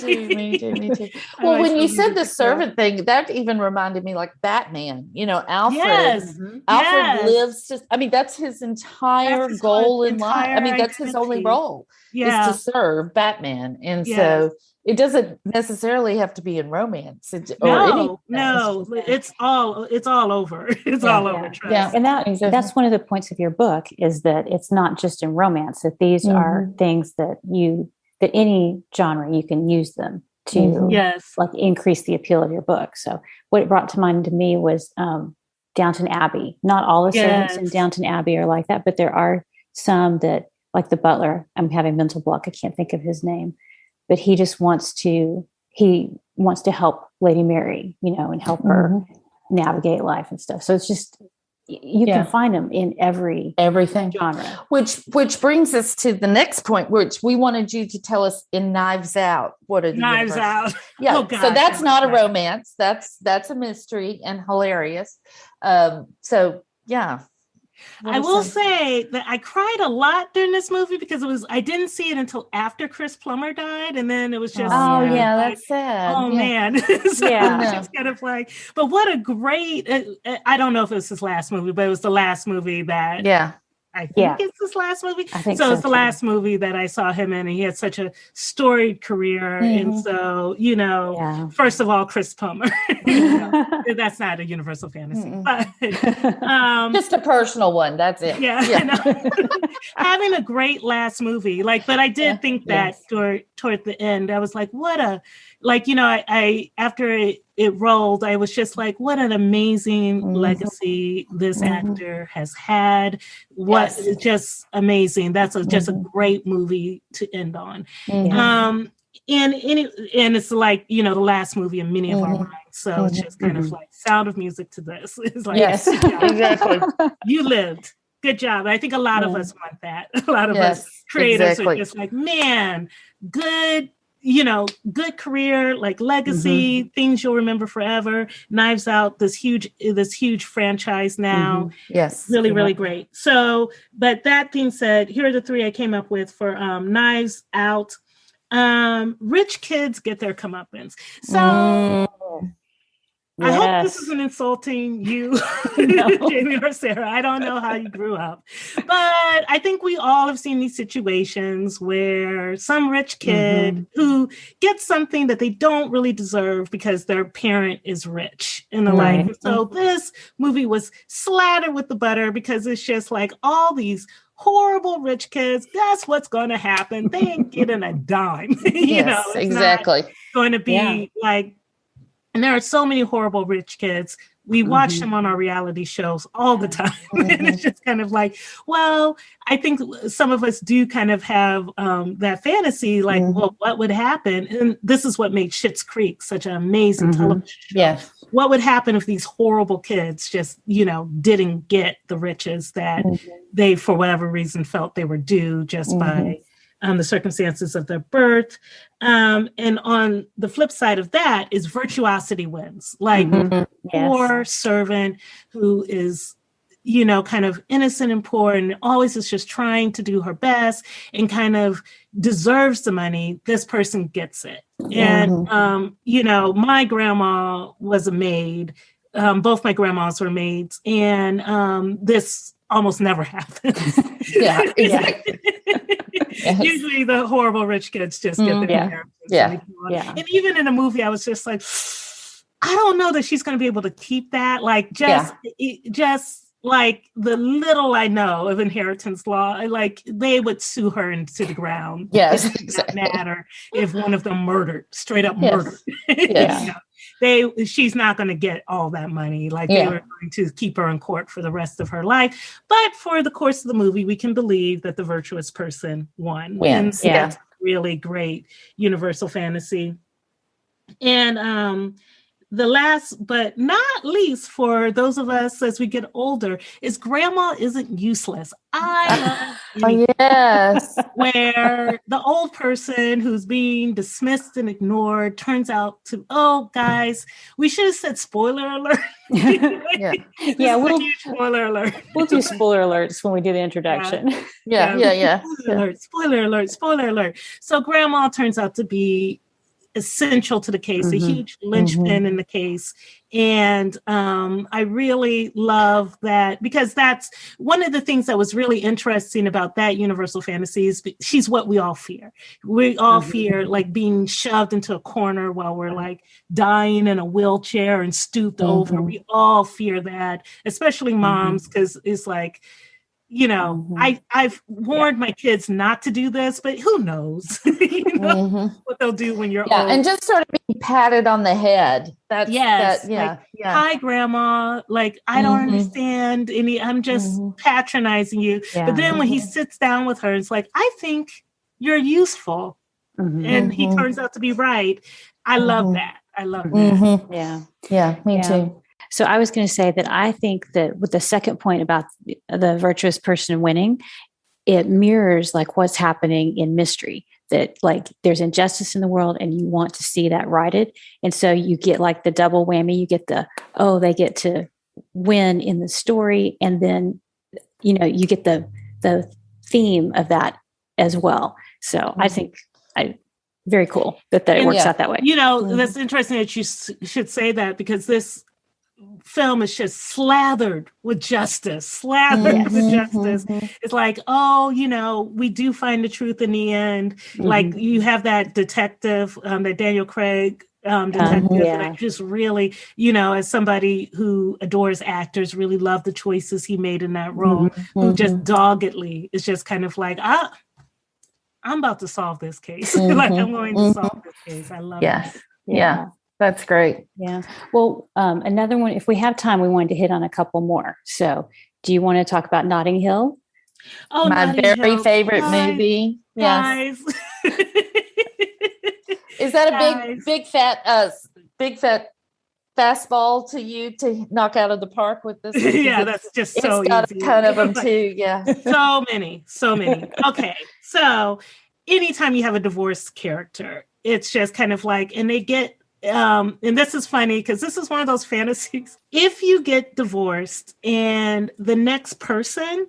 too. Well, when you said the servant thing, that even reminded me like Batman, Alfred. Yes. Alfred lives to, that's his entire goal in life. That's his only role is to serve Batman. And so it doesn't necessarily have to be in romance. It's all over. It's all over. It's all over. Trust. Yeah. And that's one of the points of your book is that it's not just in romance, that these are things that any genre you can use them to like increase the appeal of your book. So what it brought to mind to me was Downton Abbey. Not all the servants in Downton Abbey are like that, but there are some that, like the butler, I'm having mental block, I can't think of his name, but he just wants to help Lady Mary, and help her navigate life and stuff. So it's just, you can find them in everything genre. Which brings us to the next point, which we wanted you to tell us in Knives Out. What are the Knives Out? Yeah. Oh, so that's not a romance. That's a mystery and hilarious. So yeah. I will say that I cried a lot during this movie because I didn't see it until after Chris Plummer died. And then it was just, that's sad. Oh man. So it's just kind of like, but what a great, I don't know if it was his last movie, but it was the last movie that I think it's his last movie. I think so it's the last movie that I saw him in, and he had such a storied career. And so, first of all, Chris Plummer, that's not a universal fantasy, but just a personal one. That's it. Yeah. Having a great last movie, but I did think that toward the end, I was like, I after it rolled, I was just like, what an amazing legacy this actor has had. Just amazing. That's just a great movie to end on. And it's like, the last movie in many of our minds. So it's just kind of like Sound of Music to this. It's like, exactly. You lived. Good job. I think a lot of us want that. A lot of us creators are just like, man, good career, like legacy, things you'll remember forever. Knives Out, this huge franchise now. Yes. Really, really great. So, but that being said, here are the three I came up with for Knives Out. Rich kids get their comeuppance. So I hope this isn't insulting you, Jami or Sara. I don't know how you grew up, but I think we all have seen these situations where some rich kid who gets something that they don't really deserve because their parent is rich in the life. So this movie was slattered with the butter because it's just like all these horrible rich kids. That's what's going to happen. They ain't getting a dime. It's exactly. not going to be like. And there are so many horrible rich kids. We watch them on our reality shows all the time. And it's just kind of like, well, I think some of us do kind of have that fantasy, like, well, what would happen? And this is what made Schitt's Creek such an amazing television show. Yes. What would happen if these horrible kids just, didn't get the riches that they, for whatever reason, felt they were due just by the circumstances of their birth. And on the flip side of that is virtuosity wins. Like poor servant who is, kind of innocent and poor and always is just trying to do her best and kind of deserves the money. This person gets it. And, my grandma was a maid. Both my grandmas were maids. And this almost never happens. Exactly. Usually the horrible rich kids just get their inheritance. And even in the movie, I was just like, I don't know that she's going to be able to keep that. Like just like the little I know of inheritance law, like they would sue her into the ground. Yes, it exactly. doesn't matter if one of them murdered, straight up murdered. She's not going to get all that money. Like they were going to keep her in court for the rest of her life. But for the course of the movie, we can believe that the virtuous person won. And so that's really great universal fantasy. And the last but not least for those of us as we get older is grandma isn't useless. I love yes. where the old person who's being dismissed and ignored turns out to, oh, guys, we should have said spoiler alert. Yeah, we'll spoiler alert. We'll do spoiler alerts when we do the introduction. Yeah. Spoiler alert. So grandma turns out to be essential to the case, a huge linchpin in the case. And I really love that, because that's one of the things that was really interesting about that universal fantasy is she's what we all fear. We all fear like being shoved into a corner while we're like dying in a wheelchair and stooped over. We all fear that, especially moms, because it's like, you know, I've warned my kids not to do this, but who knows what they'll do when you're old. And just sort of being patted on the head. Hi, grandma. Like, I don't understand any, I'm just patronizing you. Yeah. But then when he sits down with her, it's like, I think you're useful. And he turns out to be right. I love that. I love that. Yeah, me too. So I was going to say that I think that with the second point about the virtuous person winning, it mirrors like what's happening in mystery, that like there's injustice in the world and you want to see that righted. And so you get like the double whammy, you get they get to win in the story. And then, you know, you get the theme of that as well. So I think very cool that it works out that way. You know, that's interesting that you should say that, because this film is just slathered with justice. It's like, oh, you know, we do find the truth in the end. Like you have that detective, that Daniel Craig detective, that I just really, you know, as somebody who adores actors, really love the choices he made in that role, who just doggedly is just kind of like, I'm about to solve this case. Like I'm going to solve this case. I love it. Yeah. That's great. Yeah. Well, another one, if we have time, we wanted to hit on a couple more. So do you want to talk about Notting Hill? Oh, my Notting very Hill. favorite movie. Guys. Is that a big fat fastball to you to knock out of the park with this? Yeah, that's just so easy. It's got a ton of them too. Yeah. So many. Okay. So anytime you have a divorced character, it's just kind of like, and they get, and this is funny because this is one of those fantasies. If you get divorced and the next person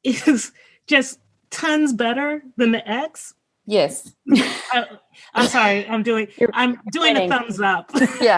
is just tons better than the ex. Yes. I'm sorry. I'm doing a thumbs up. Yeah.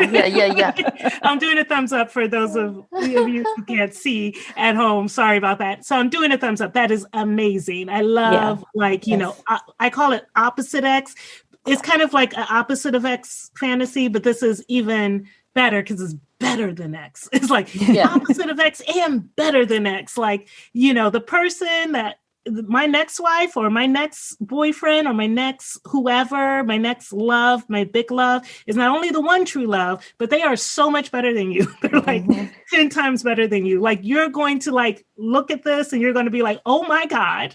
I'm doing a thumbs up for those of you who can't see at home. Sorry about that. So I'm doing a thumbs up. That is amazing. I love you know, I call it opposite X. It's kind of like an opposite of X fantasy, but this is even better because it's better than X. It's like opposite of X and better than X. Like, you know, the person that my next wife or my next boyfriend or my next whoever, my next love, my big love is not only the one true love, but they are so much better than you. They're like 10 times better than you. Like you're going to like look at this and you're going to be like, oh my God,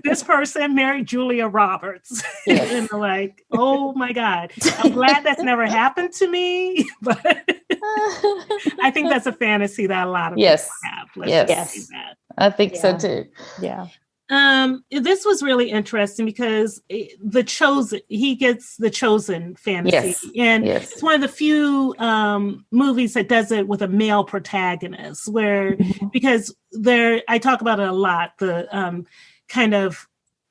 this person married Julia Roberts. And like, oh my God, I'm glad that's never happened to me. But I think that's a fantasy that a lot of people have. Let's just say that. I think so too. Yeah. This was really interesting because he gets the chosen fantasy. And it's one of the few movies that does it with a male protagonist where, because I talk about it a lot, the kind of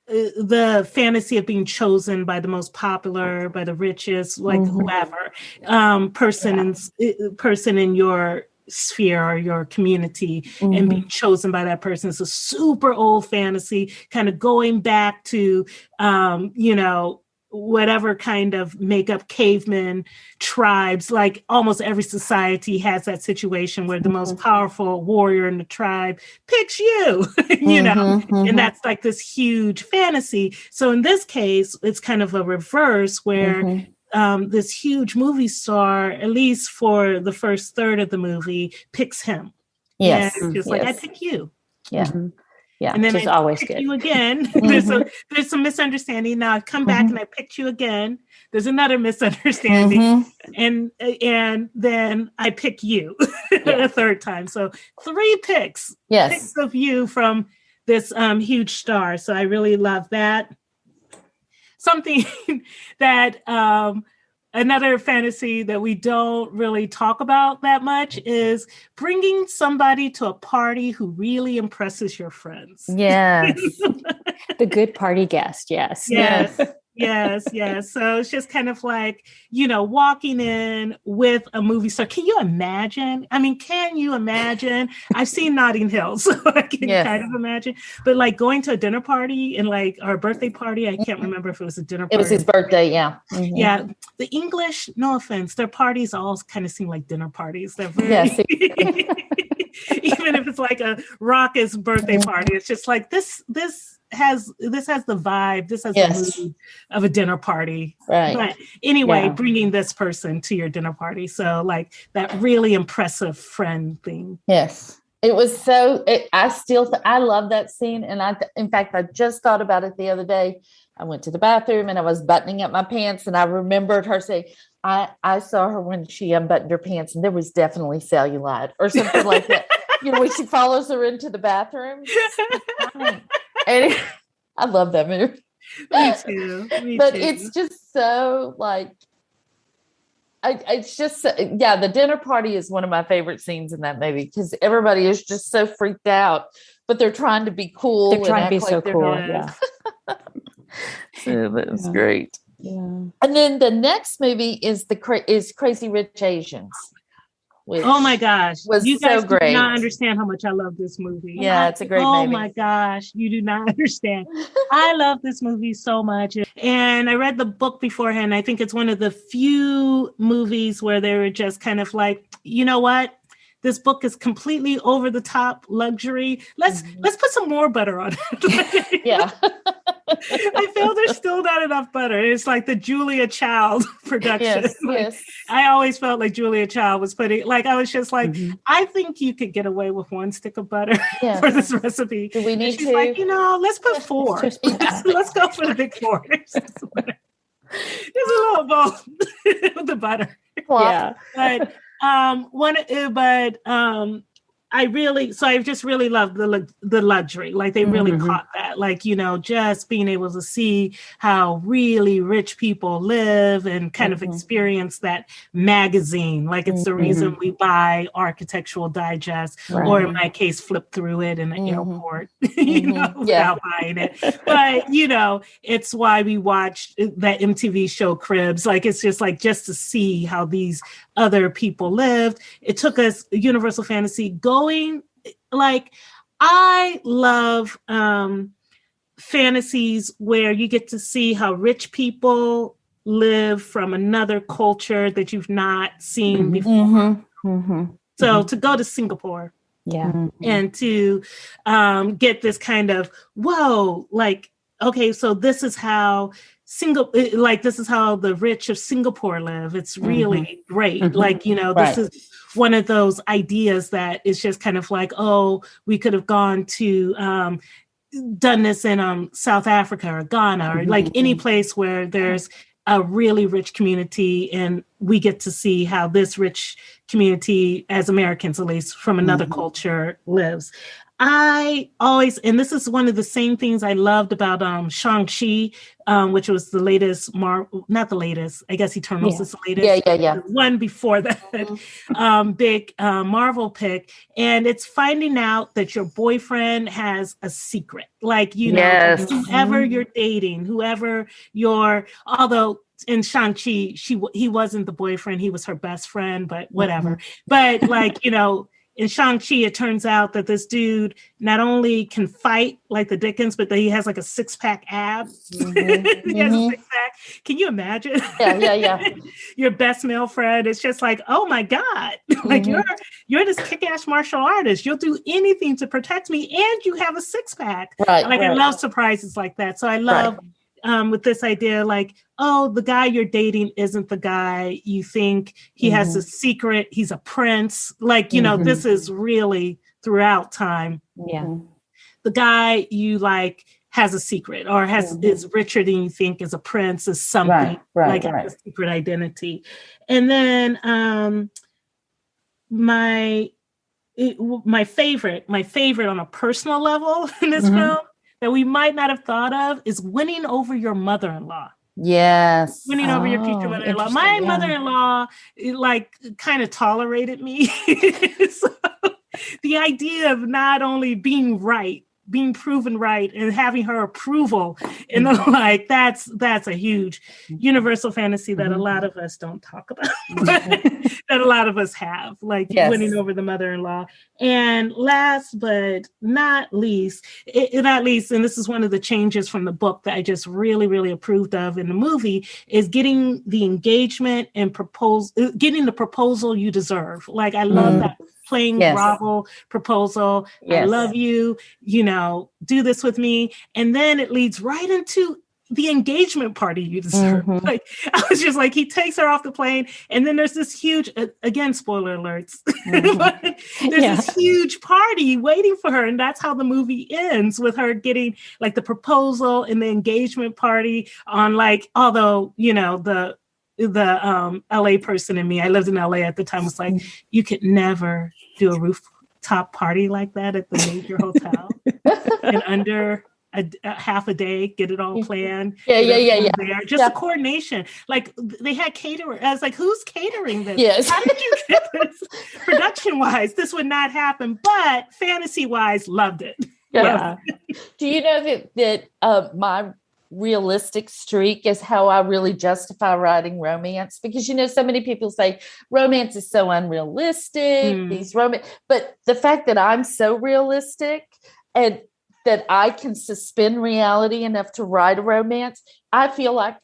the fantasy of being chosen by the most popular, by the richest, like whoever person in your sphere or your community and being chosen by that person. It's a super old fantasy, kind of going back to, you know, whatever kind of makeup caveman tribes, like almost every society has that situation where the most powerful warrior in the tribe picks you, you know, and that's like this huge fantasy. So in this case, it's kind of a reverse where this huge movie star, at least for the first third of the movie, picks him. Yes. And just like, I pick you. Yeah. Yeah, and then which is I always pick good. you again. There's some misunderstanding. Now I come back and I picked you again. There's another misunderstanding, and then I pick you a third time. So 3 picks of you from this huge star. So I really love that. Something that another fantasy that we don't really talk about that much is bringing somebody to a party who really impresses your friends. Yes. The good party guest. Yes. Yes. So it's just kind of like, walking in with a movie star. Can you imagine? I mean, can you imagine? I've seen Notting Hill, so I can kind of imagine. But like going to a dinner party and like our birthday party, I can't remember if it was a dinner party. It was his birthday, yeah. Yeah. The English, no offense, their parties all kind of seem like dinner parties. They're very even if it's like a raucous birthday party, it's just like this has the vibe, this has the mood of a dinner party. Right. But anyway, bringing this person to your dinner party. So like that really impressive friend thing. Yes. It was so, I love that scene. And in fact, I just thought about it the other day. I went to the bathroom and I was buttoning up my pants and I remembered her saying, I saw her when she unbuttoned her pants and there was definitely cellulite or something like that. When she follows her into the bathroom. And I love that movie. Me too. It's just so like, it's just, the dinner party is one of my favorite scenes in that movie because everybody is just so freaked out, but they're trying to be cool. They're trying to be so cool. Yeah. So that was great. Yeah. And then the next movie is Crazy Rich Asians. Oh my gosh. You guys do not understand how much I love this movie. Yeah, it's a great movie. Oh my gosh. You do not understand. I love this movie so much. And I read the book beforehand. I think it's one of the few movies where they were just kind of like, you know what? This book is completely over the top luxury. Let's put some more butter on it. Yeah. I feel there's still not enough butter. It's like the Julia Child production. Yes. I always felt like Julia Child was putting, like, I was just like, I think you could get away with 1 stick of butter for this recipe. Do we need she's to? like, let's put 4. Let's go for the big 4. There's a little bowl with the butter. Yeah. But I just really love the luxury. Like they really caught that, like, just being able to see how really rich people live and kind of experience that magazine. Like it's the reason we buy Architectural Digest, or in my case, flip through it in the airport, without buying it. But, it's why we watch that MTV show Cribs. Like, it's just like, just to see how these other people lived. It took us Universal Fantasy going, like, I love fantasies where you get to see how rich people live from another culture that you've not seen before. So to go to Singapore and to get this kind of, whoa, like, okay, so this is how this is how the rich of Singapore live. It's really great. Like, this is one of those ideas that is just kind of like, oh, we could have gone to done this in South Africa or Ghana or like any place where there's a really rich community, and we get to see how this rich community, as Americans at least, from another culture lives. I always, and this is one of the same things I loved about Shang-Chi, which was the latest, not the latest, I guess Eternals is the latest. Yeah. The one before that, big Marvel pick. And it's finding out that your boyfriend has a secret. Like, whoever you're dating, although in Shang-Chi, he wasn't the boyfriend, he was her best friend, but whatever. But like, in Shang-Chi, it turns out that this dude not only can fight like the Dickens, but that he has like a 6-pack ab. He has a 6-pack. Can you imagine? Yeah. Your best male friend. It's just like, oh my God, like you're this kick-ass martial artist. You'll do anything to protect me, and you have a 6-pack. I love surprises like that. So I love with this idea, like, oh, the guy you're dating isn't the guy you think. He has a secret. He's a prince. Like, this is really throughout time. Yeah. the guy you like has a secret or is richer than you think, is a prince, is something, has a secret identity. And then my favorite on a personal level in this film that we might not have thought of is winning over your mother-in-law. Yes. Winning over your future mother-in-law. My mother-in-law, kind of tolerated me. So the idea of not only being proven right and having her approval and that's a huge universal fantasy that a lot of us don't talk about, that a lot of us have, winning over the mother-in-law. And last but not least, and this is one of the changes from the book that I just really, really approved of in the movie, is getting the engagement and getting the proposal you deserve. I love that plain grovel proposal. I love you, do this with me. And then it leads right into the engagement party you deserve. I was just he takes her off the plane, and then there's this huge, again, spoiler alerts, there's this huge party waiting for her. And that's how the movie ends, with her getting the proposal and the engagement party on although, the LA person in me, I lived in LA at the time, was you could never do a rooftop party like that at the major hotel in under a half a day, get it all planned. Yeah. Just the coordination. They had caterers. I was who's catering this? Yes. How did you get this? Production wise, this would not happen, but fantasy wise, loved it. Yeah. Do you know that my realistic streak is how I really justify writing romance? Because so many people say romance is so unrealistic, but the fact that I'm so realistic and that I can suspend reality enough to write a romance, I feel like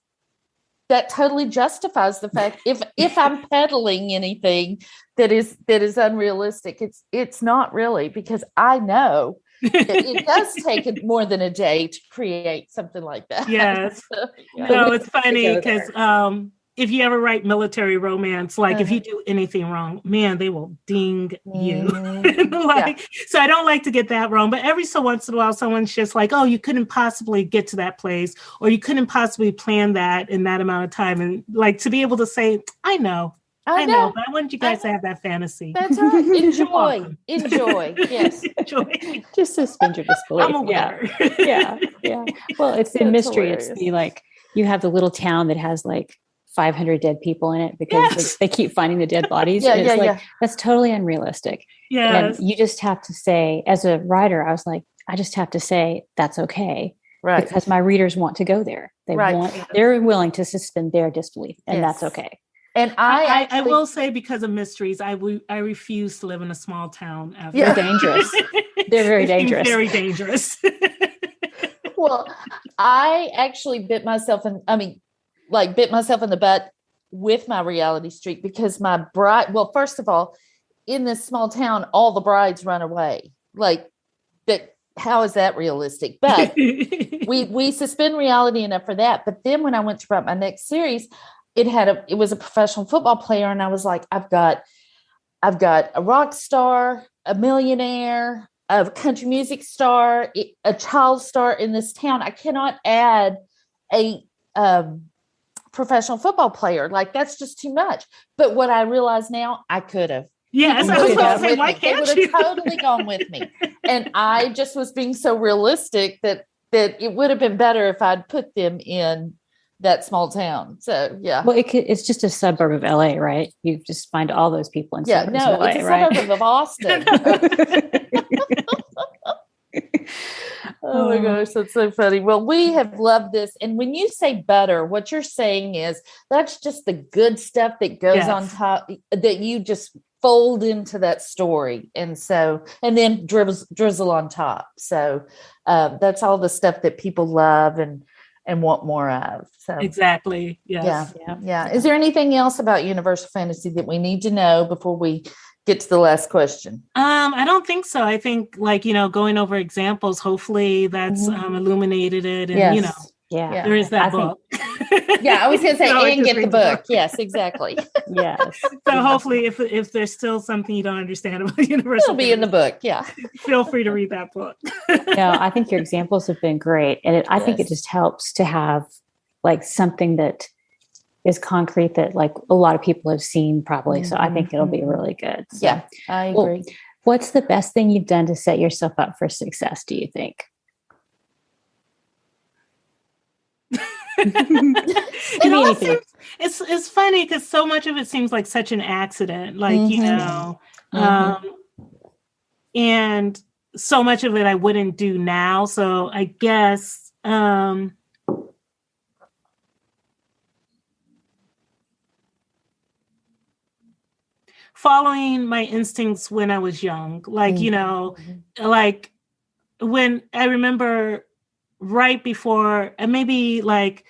that totally justifies the fact if I'm peddling anything that is unrealistic, it's not really, because I know it does take more than a day to create something like that. Yes. No, it's funny because if you ever write military romance, if you do anything wrong, man, they will ding you. So I don't like to get that wrong, but every so once in a while, someone's just oh, you couldn't possibly get to that place, or you couldn't possibly plan that in that amount of time. And to be able to say, I know, but I want you guys to have that fantasy. That's right. Enjoy. Yes. Enjoy. Just suspend your disbelief. I'm aware. Yeah. Well, it's in mystery. Hilarious. It's the you have the little town that has 500 dead people in it because they keep finding the dead bodies. That's totally unrealistic. Yes. And you just have to say, as a writer, I was I just have to say that's okay. Right. Because my readers want to go there. They're willing to suspend their disbelief, and that's okay. And I will say, because of mysteries, I refuse to live in a small town. They're dangerous. They're very dangerous. Very dangerous. Well, I actually bit myself in the butt with my reality streak, because my bride, well, first of all, in this small town, all the brides run away. That, how is that realistic? But we suspend reality enough for that. But then when I went to write my next series, it was a professional football player, and I was I've got a rock star, a millionaire, a country music star, a child star in this town. I cannot add a professional football player. That's just too much. But what I realize now, I could have. Yes, I was going to say, why can't you? They would have totally gone with me. And I just was being so realistic that it would have been better if I'd put them in that small town. So, yeah. Well, it's just a suburb of LA, right? You just find all those people in suburbs of LA, it's a right? suburb of Austin. Oh my gosh, that's so funny. Well, we have loved this. And when you say butter, what you're saying is that's just the good stuff that goes on top, that you just fold into that story. And then drizzle on top. So that's all the stuff that people love and want more of. So exactly. Yes. Yeah. Is there anything else about universal fantasy that we need to know before we get to the last question? I don't think so. I think going over examples, hopefully that's illuminated it. And, there is that book. Yeah, I was going to say, So and get the book. Yes, exactly. Yes. So hopefully if there's still something you don't understand about universal, It'll be in the book. Yeah. Feel free to read that book. No, I think your examples have been great. And I think it just helps to have like something that is concrete that like a lot of people have seen probably. So I think it'll be really good. So, yeah, I agree. Well, what's the best thing you've done to set yourself up for success, do you think? It's funny because so much of it seems like such an accident, like and so much of it I wouldn't do now. So I guess following my instincts when I was young, like like when I remember right before, and maybe like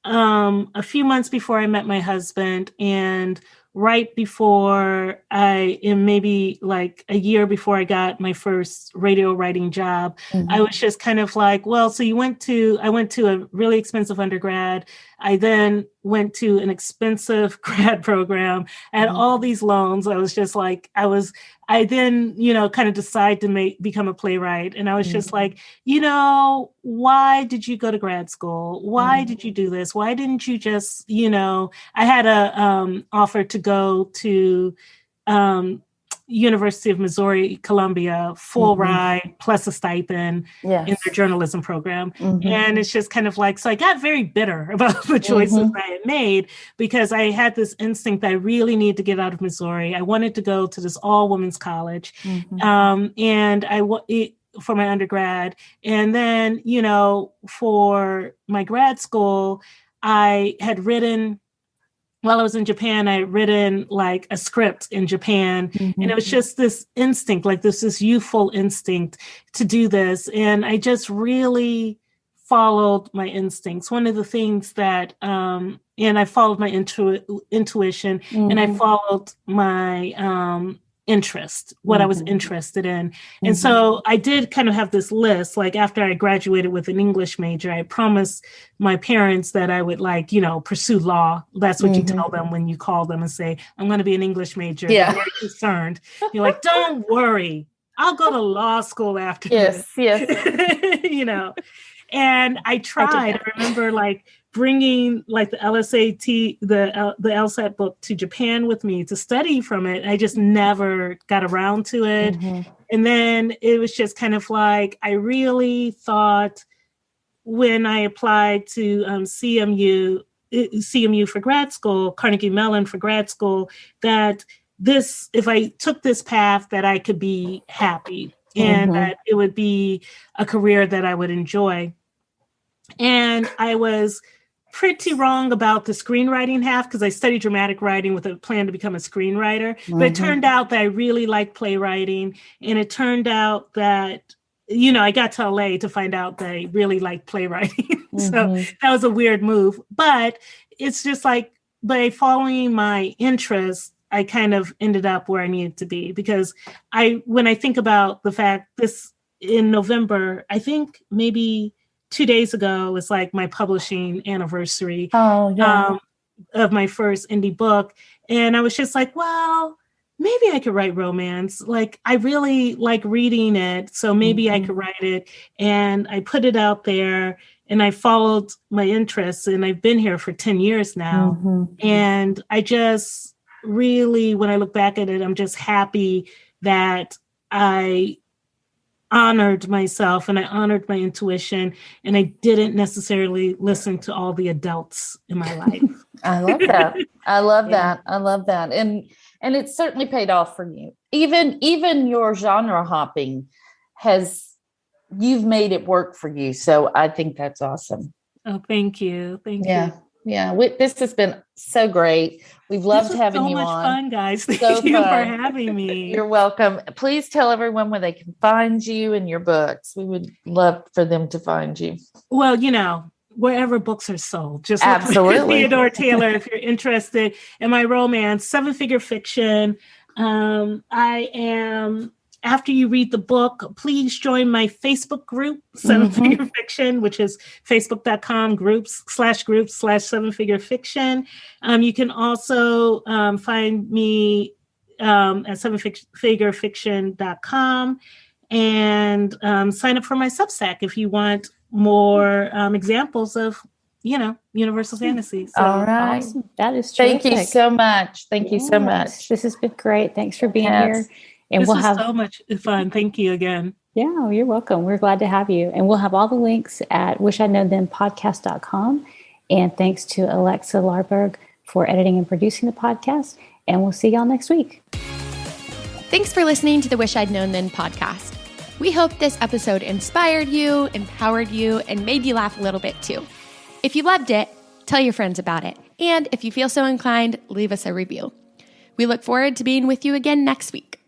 a few months before I met my husband, and right before and maybe like a year before I got my first radio writing job, I was just kind of like, well, so I went to a really expensive undergrad. I then went to an expensive grad program and all these loans. I was just like, I then, kind of decide to become a playwright. And I was just like, why did you go to grad school? Why did you do this? Why didn't you just, I had a offer to go to University of Missouri, Columbia, full ride plus a stipend in their journalism program. And it's just kind of like, so I got very bitter about the choices I had made because I had this instinct that I really needed to get out of Missouri. I wanted to go to this all women's college. And for my undergrad. And then, for my grad school, I had written, while I was in Japan, I had written like a script in Japan. And it was just this instinct, like this youthful instinct to do this. And I just really followed my instincts. One of the things that, and I followed my intuition and I followed my interest, what I was interested in. And so I did kind of have this list, like after I graduated with an English major, I promised my parents that I would pursue law. That's what you tell them when you call them and say, I'm going to be an English major. Yeah. They're very concerned. You're like, don't worry, I'll go to law school after this. Yes. And I tried. I remember bringing the LSAT, the LSAT book to Japan with me to study from it. I just never got around to it. And then it was just kind of like, I really thought when I applied to CMU for grad school, Carnegie Mellon for grad school, that if I took this path, that I could be happy and that it would be a career that I would enjoy. And I was pretty wrong about the screenwriting half because I studied dramatic writing with a plan to become a screenwriter. But it turned out that I really liked playwriting. And it turned out that, I got to LA to find out that I really liked playwriting. So that was a weird move. But it's just like by following my interests, I kind of ended up where I needed to be. Because when I think about the fact this in November, I think maybe 2 days ago was like my publishing anniversary of my first indie book. And I was just like, well, maybe I could write romance. Like, I really like reading it. So maybe I could write it. And I put it out there and I followed my interests. And I've been here for 10 years now. And I just really, when I look back at it, I'm just happy that I honored myself and I honored my intuition and I didn't necessarily listen to all the adults in my life. I love that. I love that. And it certainly paid off for you. Even your genre hopping you've made it work for you. So I think that's awesome. Oh, thank you. Thank you. Yeah. This has been so great. We've loved having you on. So much fun, guys. Thank you for having me. You're welcome. Please tell everyone where they can find you and your books. We would love for them to find you. Well, wherever books are sold, just absolutely. Theodora Taylor, if you're interested in my romance, 7-figure fiction. I am after you read the book, please join my Facebook group, Seven Figure Fiction, which is facebook.com/groups/Seven Figure Fiction. You can also find me at sevenfigurefiction.com and sign up for my Substack if you want more examples of, universal fantasy. So, all right. Awesome. That is terrific. Thank you so much. Thank you so much. This has been great. Thanks for being here. And this was so much fun. Thank you again. Yeah, you're welcome. We're glad to have you. And we'll have all the links at wishidknowthenpodcast.com. And thanks to Alexa Larberg for editing and producing the podcast. And we'll see y'all next week. Thanks for listening to the Wish I'd Known Then podcast. We hope this episode inspired you, empowered you, and made you laugh a little bit too. If you loved it, tell your friends about it. And if you feel so inclined, leave us a review. We look forward to being with you again next week.